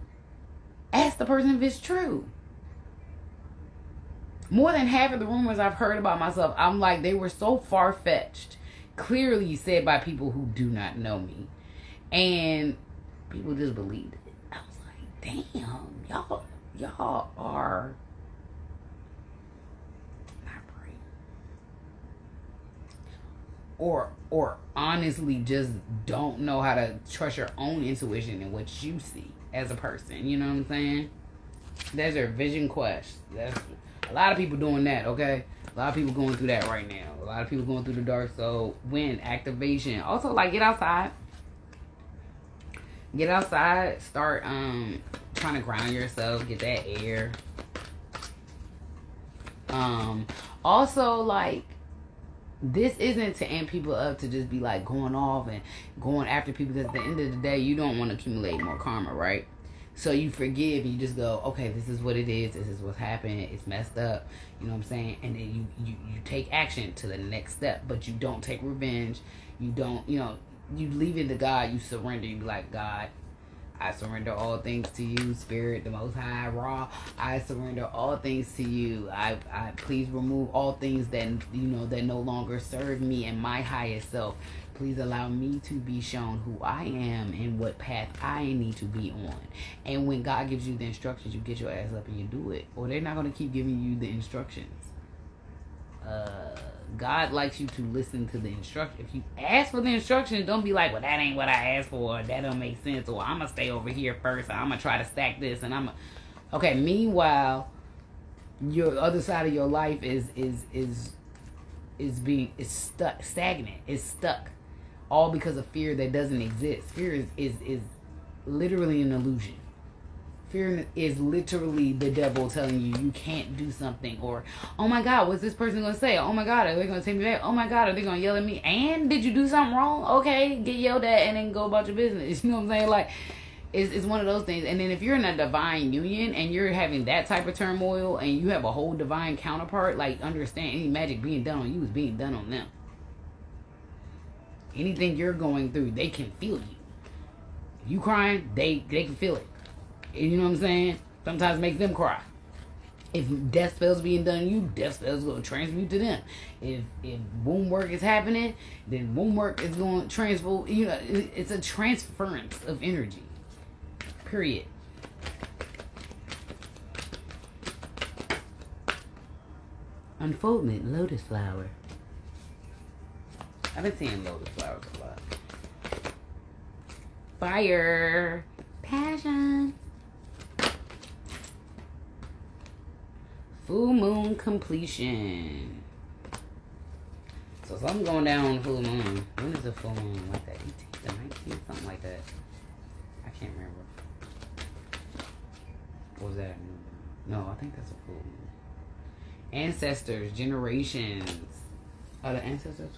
Ask the person if it's true. More than half of the rumors I've heard about myself, I'm like, they were so far-fetched. Clearly said by people who do not know me. And people just believed it. I was like, damn, y'all are not right. Or honestly just don't know how to trust your own intuition and what you see as a person. You know what I'm saying? That's your vision quest. That's a lot of people doing that, okay? A lot of people going through that right now. A lot of people going through the dark soul. Wind, activation. Also, like, get outside. Get outside. Start trying to ground yourself. Get that air. Also, like, this isn't to amp people up to just be, like, going off and going after people. Because at the end of the day, you don't want to accumulate more karma, right? So you forgive, you just go, okay, this is what it is. This is what's happened. It's messed up. You know what I'm saying? And then you take action to the next step. But you don't take revenge. You don't, you leave it to God. You surrender. You be like, God, I surrender all things to you, Spirit, the Most High, Ra. I surrender all things to you. I please remove all things that, that no longer serve me and my highest self. Please allow me to be shown who I am and what path I need to be on. And when God gives you the instructions, you get your ass up and you do it. Or they're not going to keep giving you the instructions. God likes you to listen to the instructions. If you ask for the instructions, don't be like, well, that ain't what I asked for. Or that don't make sense. Or I'm going to stay over here first. Or I'm going to try to stack this. And okay, meanwhile, your other side of your life is stuck, stagnant. It's stuck. All because of fear that doesn't exist. Fear is literally an illusion. Fear is literally the devil telling you can't do something. Or, oh my God, what's this person going to say? Oh my God, are they going to take me back? Oh my God, are they going to yell at me? And did you do something wrong? Okay, get yelled at and then go about your business. You know what I'm saying? Like, it's one of those things. And then if you're in a divine union and you're having that type of turmoil and you have a whole divine counterpart, like, understand any magic being done on you is being done on them. Anything you're going through, they can feel you. You crying, they can feel it. You know what I'm saying? Sometimes it makes them cry. If death spells being done to you, death spells going to transmute to them. If womb work is happening, then womb work is going to transfer. You know, it's a transference of energy. Period. Unfoldment, lotus flower. I've been seeing lotus flowers a lot. Fire. Passion. Full moon completion. So something going down on full moon. When is the full moon? Like the 18th, the 19th? Something like that. I can't remember. What was that? No, I think that's a full moon. Ancestors, generations. Are the ancestors?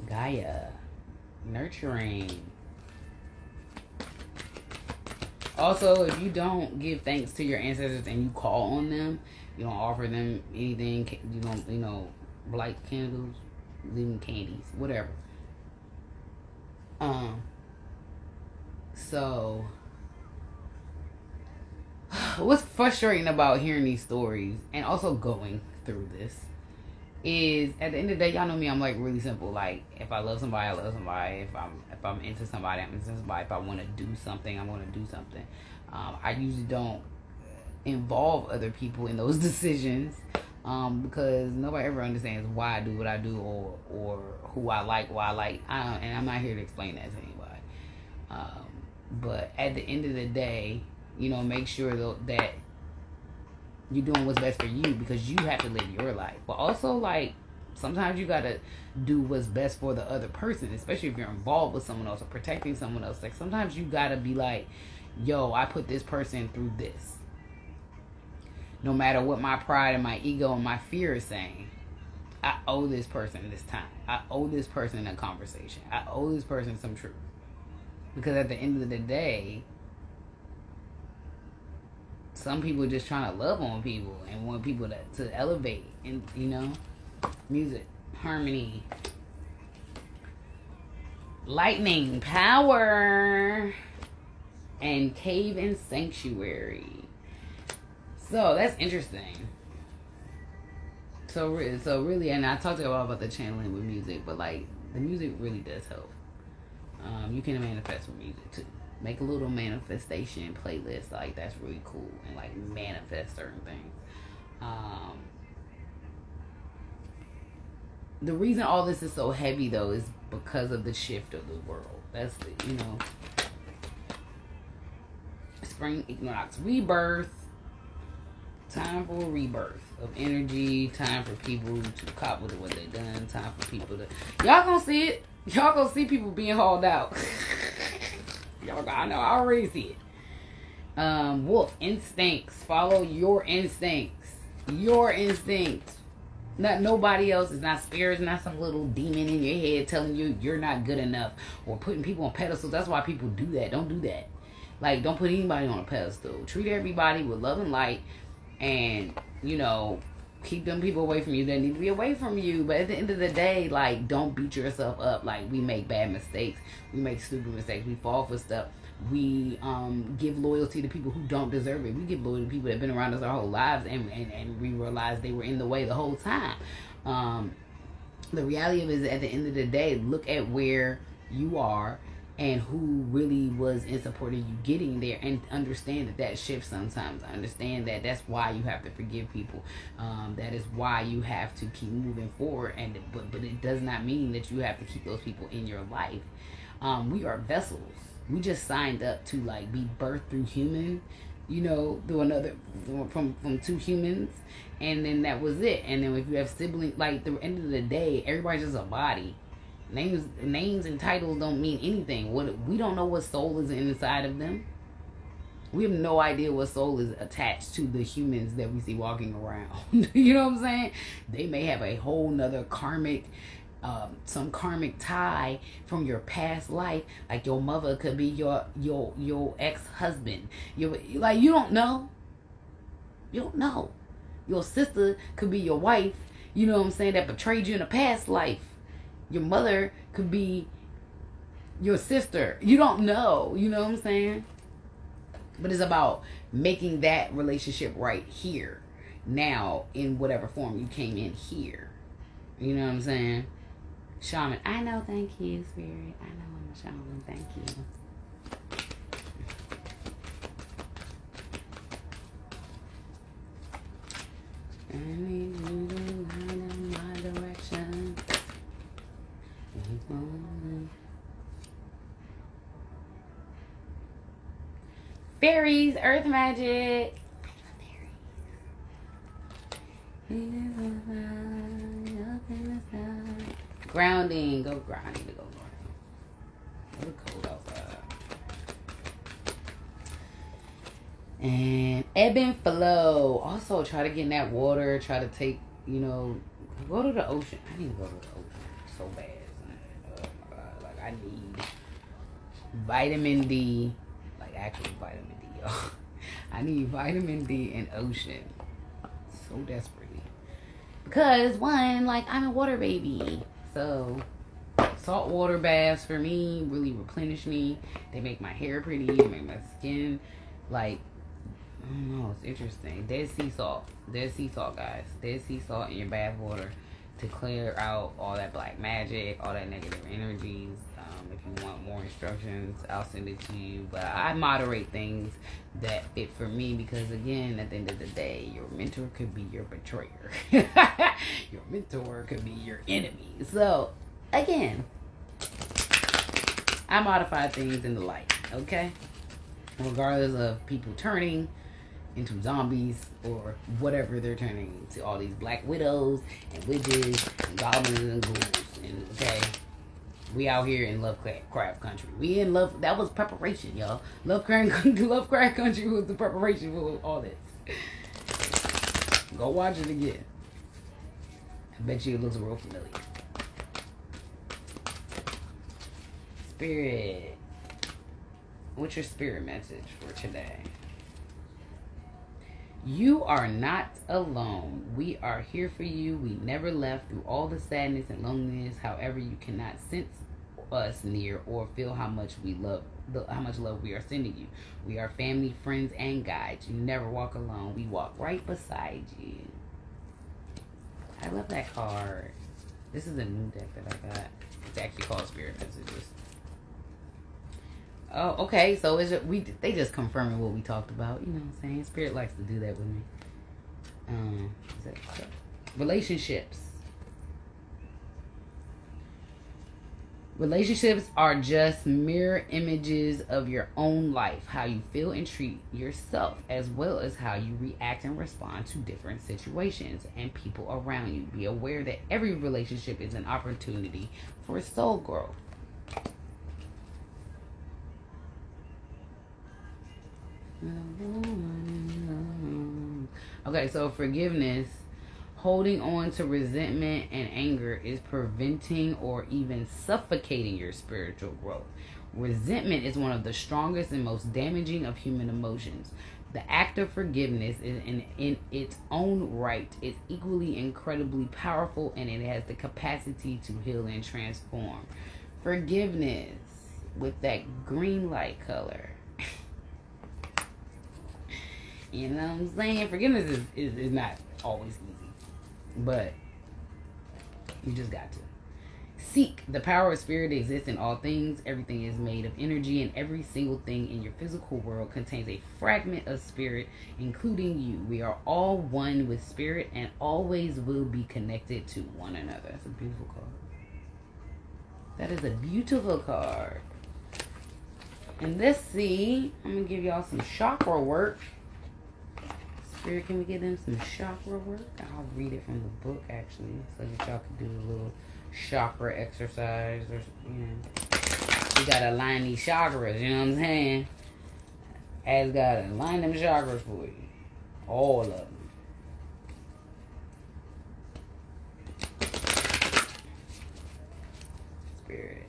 Gaia, nurturing. Also, if you don't give thanks to your ancestors and you call on them, you don't offer them anything, you don't, you know, light candles, leave them candies, whatever. So what's frustrating about hearing these stories and also going through this is, at the end of the day, y'all know me, I'm like really simple. Like, if I love somebody, I love somebody. If I'm into somebody, I'm into somebody. If I want to do something, I want to do something. I usually don't involve other people in those decisions, because nobody ever understands why I do what I do, or who I like, why I like. And I'm not here to explain that to anybody. But at the end of the day, you know, make sure that you're doing what's best for you, because you have to live your life. But also, like, sometimes you gotta do what's best for the other person, especially if you're involved with someone else or protecting someone else. Like, sometimes you gotta be like, yo, I put this person through this. No matter what my pride and my ego and my fear is saying, I owe this person this time. I owe this person a conversation. I owe this person some truth. Because at the end of the day, some people just trying to love on people and want people to elevate. And, you know, music, harmony, lightning, power, and cave and sanctuary. So that's interesting. So really, and I talked about the channeling with music, but like, the music really does help. You can manifest with music too. Make a little manifestation playlist. Like, that's really cool. And like, manifest certain things. The reason all this is so heavy though is because of the shift of the world. That's the, you know, spring equinox, rebirth. Time for a rebirth of energy. Time for people to cop with what they've done. Time for people to, y'all gonna see it. Y'all gonna see people being hauled out. Y'all, I know, I already see it. Wolf instincts. Follow your instincts. Your instincts. Not nobody else. It's not spirits. Not some little demon in your head telling you you're not good enough, or putting people on pedestals. That's why people do that. Don't do that. Like, don't put anybody on a pedestal. Treat everybody with love and light, and, you know, keep them people away from you that need to be away from you. But at the end of the day, like, don't beat yourself up. Like, we make bad mistakes. We make stupid mistakes. We fall for stuff. We give loyalty to people who don't deserve it. We give loyalty to people that have been around us our whole lives, and we realize they were in the way the whole time. The reality of it is, at the end of the day, look at where you are and who really was in support of you getting there, and understand that shifts sometimes. I understand that that's why you have to forgive people. That is why you have to keep moving forward, but it does not mean that you have to keep those people in your life. We are vessels. We just signed up to, like, be birthed through human, you know, through another, from two humans, and then that was it. And then if you have siblings, like, at the end of the day, everybody's just a body. Names and titles don't mean anything. We don't know what soul is inside of them. We have no idea what soul is attached to the humans that we see walking around. You know what I'm saying? They may have a whole nother karmic some karmic tie from your past life. Like your mother could be your ex-husband. You don't know. You don't know. Your sister could be your wife. You know what I'm saying? That betrayed you in a past life. Your mother could be your sister. You don't know. You know what I'm saying? But it's about making that relationship right here, now, in whatever form you came in here. You know what I'm saying? Shaman. I know, thank you, Spirit. I know I'm a shaman. Thank you. I need you to line in my direction. Fairies, earth magic. Grounding. Go ground. I need to go ground. It's cold outside. And ebb and flow. Also, try to get in that water. Try to take, go to the ocean. I need to go to the ocean so bad. Oh my God. Like, I need vitamin D. Like, actual vitamin D, y'all. I need vitamin D and ocean. So desperately. Because, one, like, I'm a water baby. So, saltwater baths for me really replenish me. They make my hair pretty. They make my skin, like, I don't know, it's interesting. Dead sea salt, guys. Dead sea salt in your bath water to clear out all that black magic, all that negative energies. If you want more instructions, I'll send it to you. But I moderate things that fit for me because, again, at the end of the day, your mentor could be your betrayer. Your mentor could be your enemy. So, again, I modify things in the light, okay? Regardless of people turning into zombies or whatever they're turning into, all these black widows and witches and goblins and ghouls. And okay, we out here in Lovecraft country. We in love. That was preparation, y'all. Lovecraft country was the preparation for all this. Go watch it again. I bet you it looks real familiar. Spirit, what's your spirit message for today? You are not alone. We are here for you. We never left through all the sadness and loneliness. However, you cannot sense us near or feel how much love we are sending you. We are family, friends, and guides. You never walk alone. We walk right beside you. I love that card. This is a new deck that I got. It's actually called Spirit Messages. Oh, okay. So they just confirming what we talked about. You know what I'm saying? Spirit likes to do that with me. Relationships. Relationships are just mirror images of your own life, how you feel and treat yourself, as well as how you react and respond to different situations and people around you. Be aware that every relationship is an opportunity for soul growth. Okay, so forgiveness. Holding on to resentment and anger is preventing or even suffocating your spiritual growth. Resentment is one of the strongest and most damaging of human emotions. The act of forgiveness is in its own right is equally incredibly powerful, and it has the capacity to heal and transform. Forgiveness with that green light color. You know what I'm saying? Forgiveness is not always easy, but you just got to. Seek. The power of spirit exists in all things. Everything is made of energy, and every single thing in your physical world contains a fragment of spirit, including you. We are all one with spirit and always will be connected to one another. That's a beautiful card. That is a beautiful card. And let's see. I'm going to give y'all some chakra work. Spirit, can we get them some chakra work? I'll read it from the book, actually, so that y'all can do a little chakra exercise. Or, you gotta align these chakras, you know what I'm saying? As gotta align them chakras for you. All of them. spirit.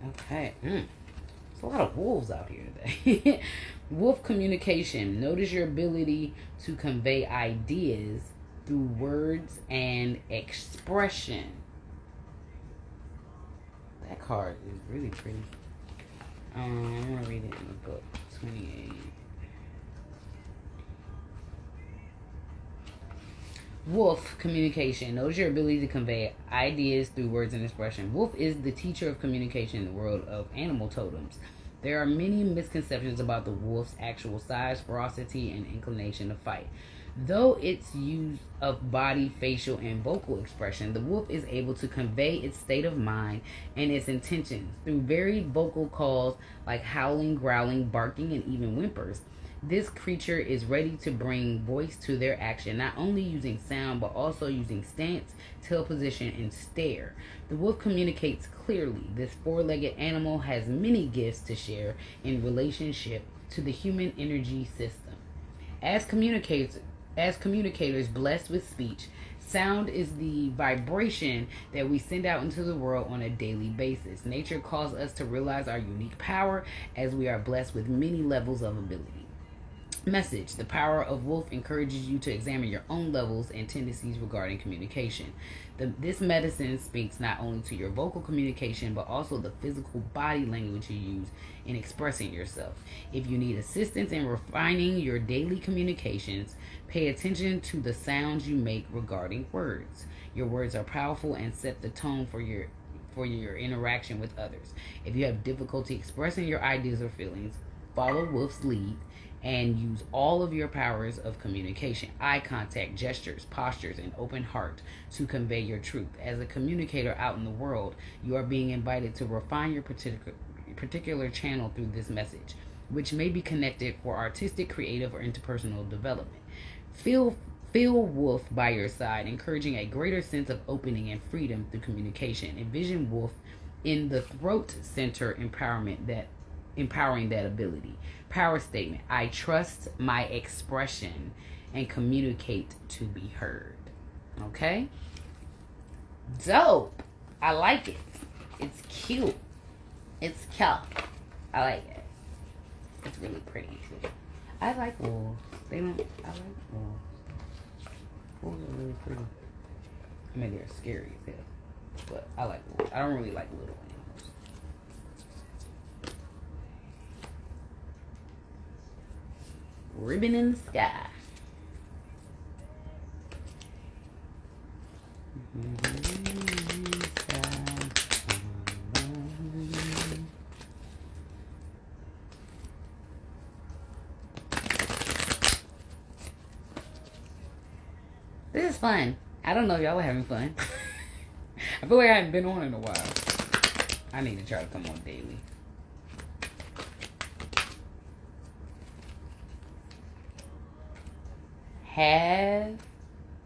Okay. There's a lot of wolves out here today. Wolf communication. Notice your ability to convey ideas through words and expression. That card is really pretty. I'm going to read it in the book. 28. Wolf communication. Knows your ability to convey ideas through words and expression. Wolf is the teacher of communication in the world of animal totems. There are many misconceptions about the wolf's actual size, ferocity, and inclination to fight. Though its use of body, facial, and vocal expression, the wolf is able to convey its state of mind and its intentions through varied vocal calls like howling, growling, barking, and even whimpers. This creature is ready to bring voice to their action, not only using sound, but also using stance, tail position, and stare. The wolf communicates clearly. This four-legged animal has many gifts to share in relationship to the human energy system. As communicators blessed with speech, sound is the vibration that we send out into the world on a daily basis. Nature calls us to realize our unique power as we are blessed with many levels of ability. Message. The power of wolf encourages you to examine your own levels and tendencies regarding communication. This medicine speaks not only to your vocal communication, but also the physical body language you use in expressing yourself. If you need assistance in refining your daily communications, pay attention to the sounds you make regarding words. Your words are powerful and set the tone for your interaction with others. If you have difficulty expressing your ideas or feelings, follow Wolf's lead and use all of your powers of communication, eye contact, gestures, postures, and open heart to convey your truth. As a communicator out in the world, you are being invited to refine your particular channel through this message, which may be connected for artistic, creative, or interpersonal development. Feel Wolf by your side, encouraging a greater sense of opening and freedom through communication. Envision Wolf in the throat center empowering that ability. Power statement. I trust my expression and communicate to be heard. Okay? Dope. I like it. It's cute. It's cute. I like it. It's really pretty too. I like wolves. I like wolves. Wolves are really pretty. I mean, they're scary as hell. But I like wolves. I don't really like little animals. Ribbon in the sky. This is fun. I don't know if y'all are having fun. I feel like I haven't been on in a while. I need to try to come on daily. Have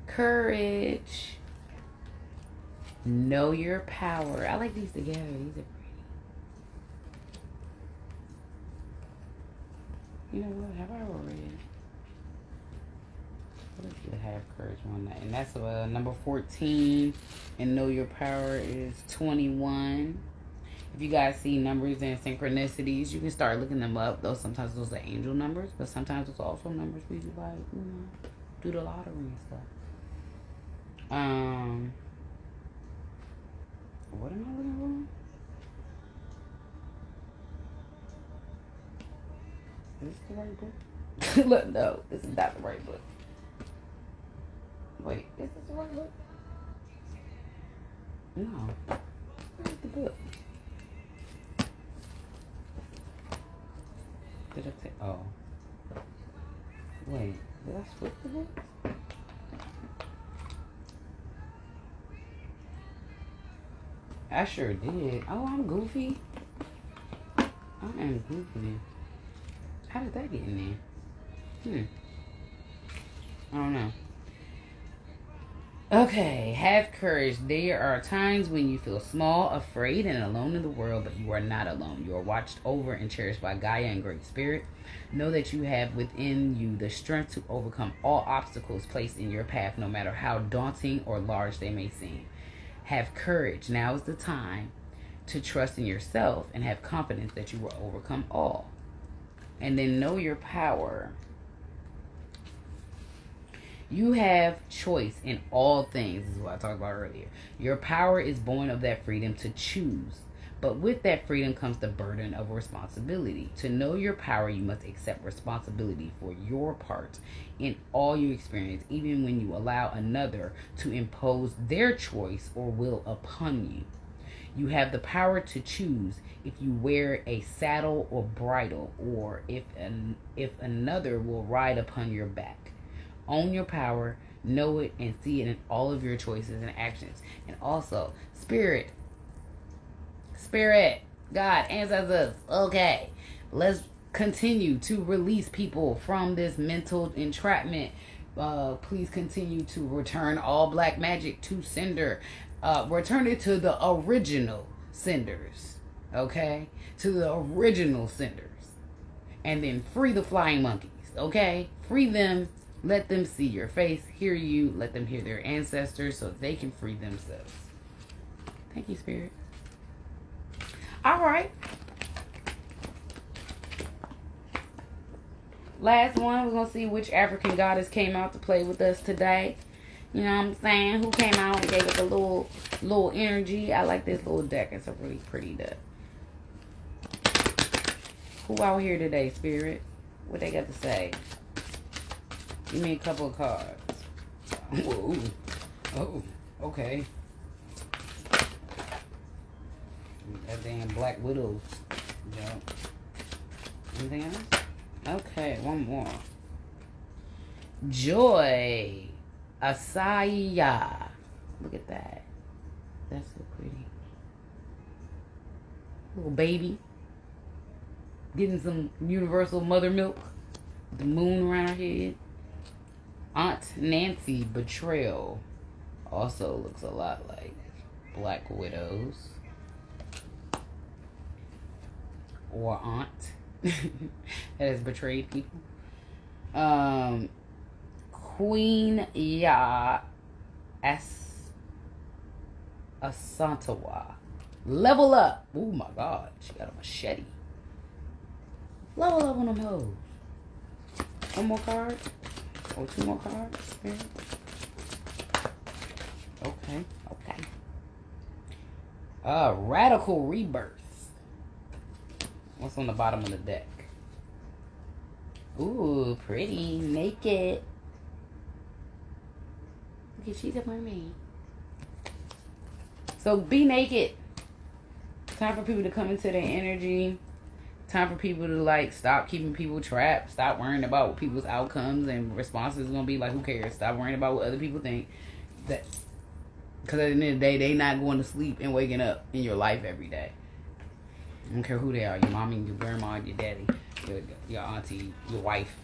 courage. Know your power. I like these together. These are pretty. You know what? Have I ever read? What is the have courage one? And that's number 14. And know your power is 21. If you guys see numbers and synchronicities, you can start looking them up. Though sometimes those are angel numbers, but sometimes it's also numbers we do like, do the lottery and stuff. What am I looking for? Is this the right book? Look, no, this is not the right book. Wait, is this the right book? No. Where's the book? Did I take? Oh. Wait, did I switch the book? I sure did. Oh, I'm goofy. I am goofy. How did that get in there? I don't know. Okay, have courage. There are times when you feel small, afraid, and alone in the world, but you are not alone. You are watched over and cherished by Gaia and Great Spirit. Know that you have within you the strength to overcome all obstacles placed in your path, no matter how daunting or large they may seem. Have courage. Now is the time to trust in yourself and have confidence that you will overcome all. And then know your power. You have choice in all things. This is what I talked about earlier. Your power is born of that freedom to choose. But with that freedom comes the burden of responsibility. To know your power, you must accept responsibility for your part in all you experience, even when you allow another to impose their choice or will upon you. You have the power to choose if you wear a saddle or bridle, or if another will ride upon your back. Own your power, know it, and see it in all of your choices and actions. And also, Spirit, God, ancestors, okay, let's continue to release people from this mental entrapment. Please continue to return all black magic to sender. Return it to the original senders, okay? To the original senders. And then free the flying monkeys, okay? Free them. Let them see your face, hear you. Let them hear their ancestors so they can free themselves. Thank you, Spirit. All right. Last one. We're going to see which African goddess came out to play with us today. You know what I'm saying? Who came out and gave us a little energy. I like this little deck. It's a really pretty deck. Who out here today, Spirit? What they got to say? Give me a couple of cards. Whoa. Oh, okay. That damn Black Widow. Yeah. Anything else? Okay, one more. Joy. Asaya. Look at that. That's so pretty. Little baby. Getting some universal mother milk. The moon around her head. Aunt Nancy Betrayal also looks a lot like Black Widows. Or aunt that has betrayed people. Queen Ya Asantawa. Level up. Oh my God. She got a machete. Level up on them hoes. One more card. Or two more cards. Yeah. Okay. Radical Rebirth. What's on the bottom of the deck? Ooh, pretty. Naked. Look, she's a mermaid. So be naked. Time for people to come into their energy. Time for people to stop keeping people trapped. Stop worrying about what people's outcomes and responses is gonna be. Like, who cares? Stop worrying about what other people think. That, because at the end of the day, they not going to sleep and waking up in your life every day. I don't care who they are. Your mommy, your grandma, your daddy, your auntie, your wife.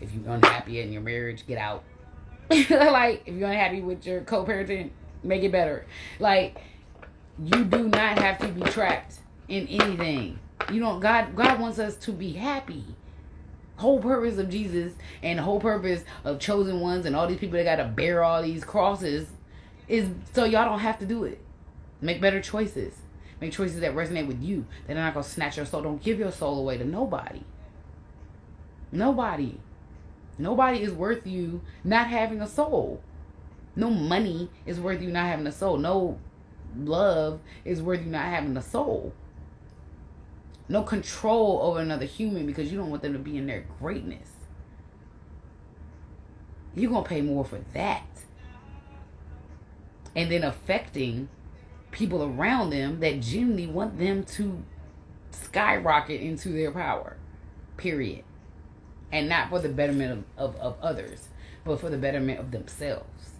If you're unhappy in your marriage, get out. Like, if you're unhappy with your co-parenting, make it better. Like, you do not have to be trapped in anything. You don't. God wants us to be happy. Whole purpose of Jesus and the whole purpose of chosen ones and all these people that got to bear all these crosses is so y'all don't have to do it. Make better choices. Make choices that resonate with you. They're not going to snatch your soul. Don't give your soul away to nobody. Nobody is worth you not having a soul. No money is worth you not having a soul. No love is worth you not having a soul. No control over another human because you don't want them to be in their greatness. You're going to pay more for that. And then affecting people around them that genuinely want them to skyrocket into their power. Period. And not for the betterment of others, but for the betterment of themselves.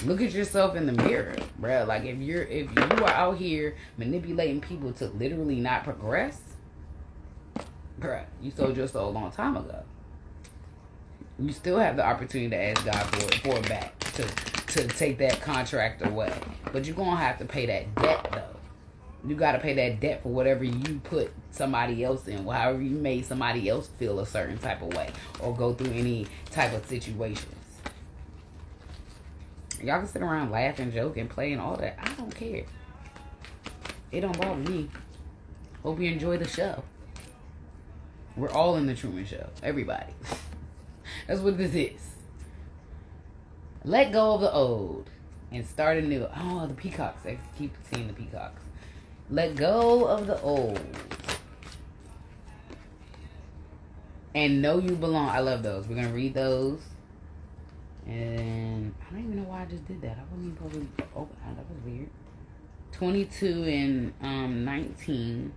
Look at yourself in the mirror, bruh. Like, if you are out here manipulating people to literally not progress, bruh, you sold your soul a long time ago. You still have the opportunity to ask God for it back. to take that contract away. But you're going to have to pay that debt, though. You got to pay that debt for whatever you put somebody else in. However you made somebody else feel a certain type of way. Or go through any type of situations. Y'all can sit around, laugh and joke and play and all that. I don't care. It don't bother me. Hope you enjoy the show. We're all in the Truman Show. Everybody. That's what this is. Let go of the old and start anew. Oh, the peacocks. I keep seeing the peacocks. Let go of the old. And know you belong. I love those. We're going to read those. And I don't even know why I just did that. I wasn't even supposed to open that. That was weird. 22 and 19.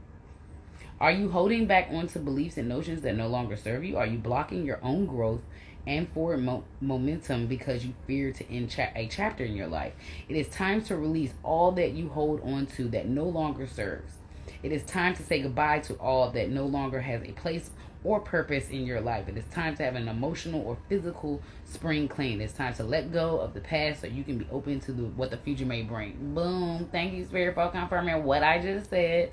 Are you holding back onto beliefs and notions that no longer serve you? Are you blocking your own growth and forward momentum because you fear to end a chapter in your life? It is time to release all that you hold on to that no longer serves. It is time to say goodbye to all that no longer has a place or purpose in your life. It is time to have an emotional or physical spring clean. It's time to let go of the past so you can be open to what the future may bring. Boom. Thank you, Spirit, for confirming what I just said.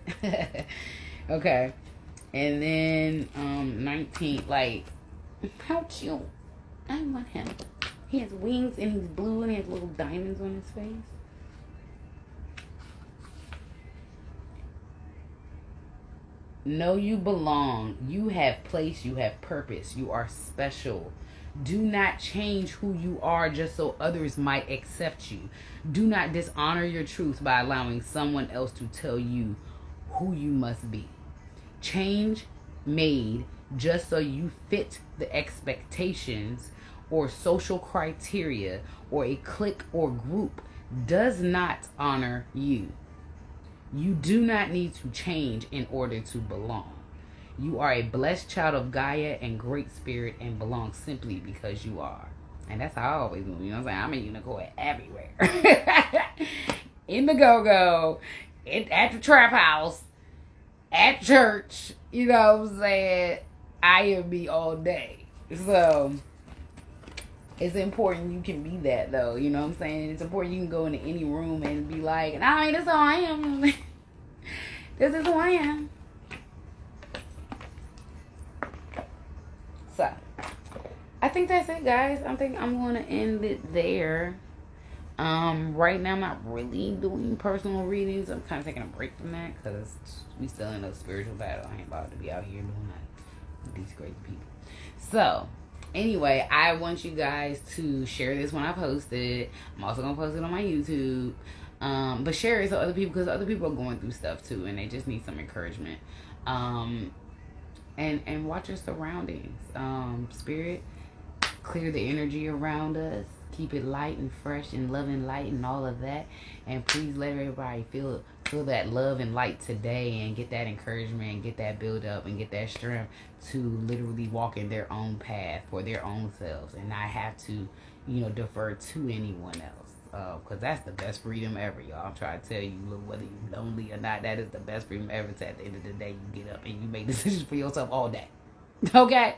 Okay. And then 19, like, how cute. I want him. He has wings and he's blue and he has little diamonds on his face. Know you belong. You have place. You have purpose. You are special. Do not change who you are just so others might accept you. Do not dishonor your truth by allowing someone else to tell you who you must be. Change made just so you fit the expectations or social criteria or a clique or group does not honor you. You do not need to change in order to belong. You are a blessed child of Gaia and great spirit and belong simply because you are. And that's how I always move. You know what I'm saying? I'm a UniKOY everywhere. In the go-go, at the trap house, at church. You know what I'm saying? I am me all day. So it's important you can be that, though. You know what I'm saying? It's important you can go into any room and be like, nah, this is who I am. This is who I am. So, I think that's it, guys. I think I'm going to end it there. Right now, I'm not really doing personal readings. I'm kind of taking a break from that because we still in a spiritual battle. I ain't about to be out here doing that with these crazy people. So, anyway, I want you guys to share this when I post it. I'm also going to post it on my YouTube. But share it so other people, because other people are going through stuff too, and they just need some encouragement. And watch your surroundings. Spirit, clear the energy around us. Keep it light and fresh and love and light and all of that. And please let everybody feel that love and light today and get that encouragement and get that build up and get that strength to literally walk in their own path for their own selves and not have to, defer to anyone else. Because that's the best freedom ever, y'all. I'm trying to tell you, whether you're lonely or not, that is the best freedom ever. So at the end of the day, you get up and you make decisions for yourself all day. Okay?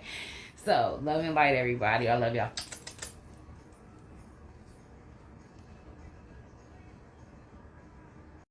So, love and light, everybody. I love y'all.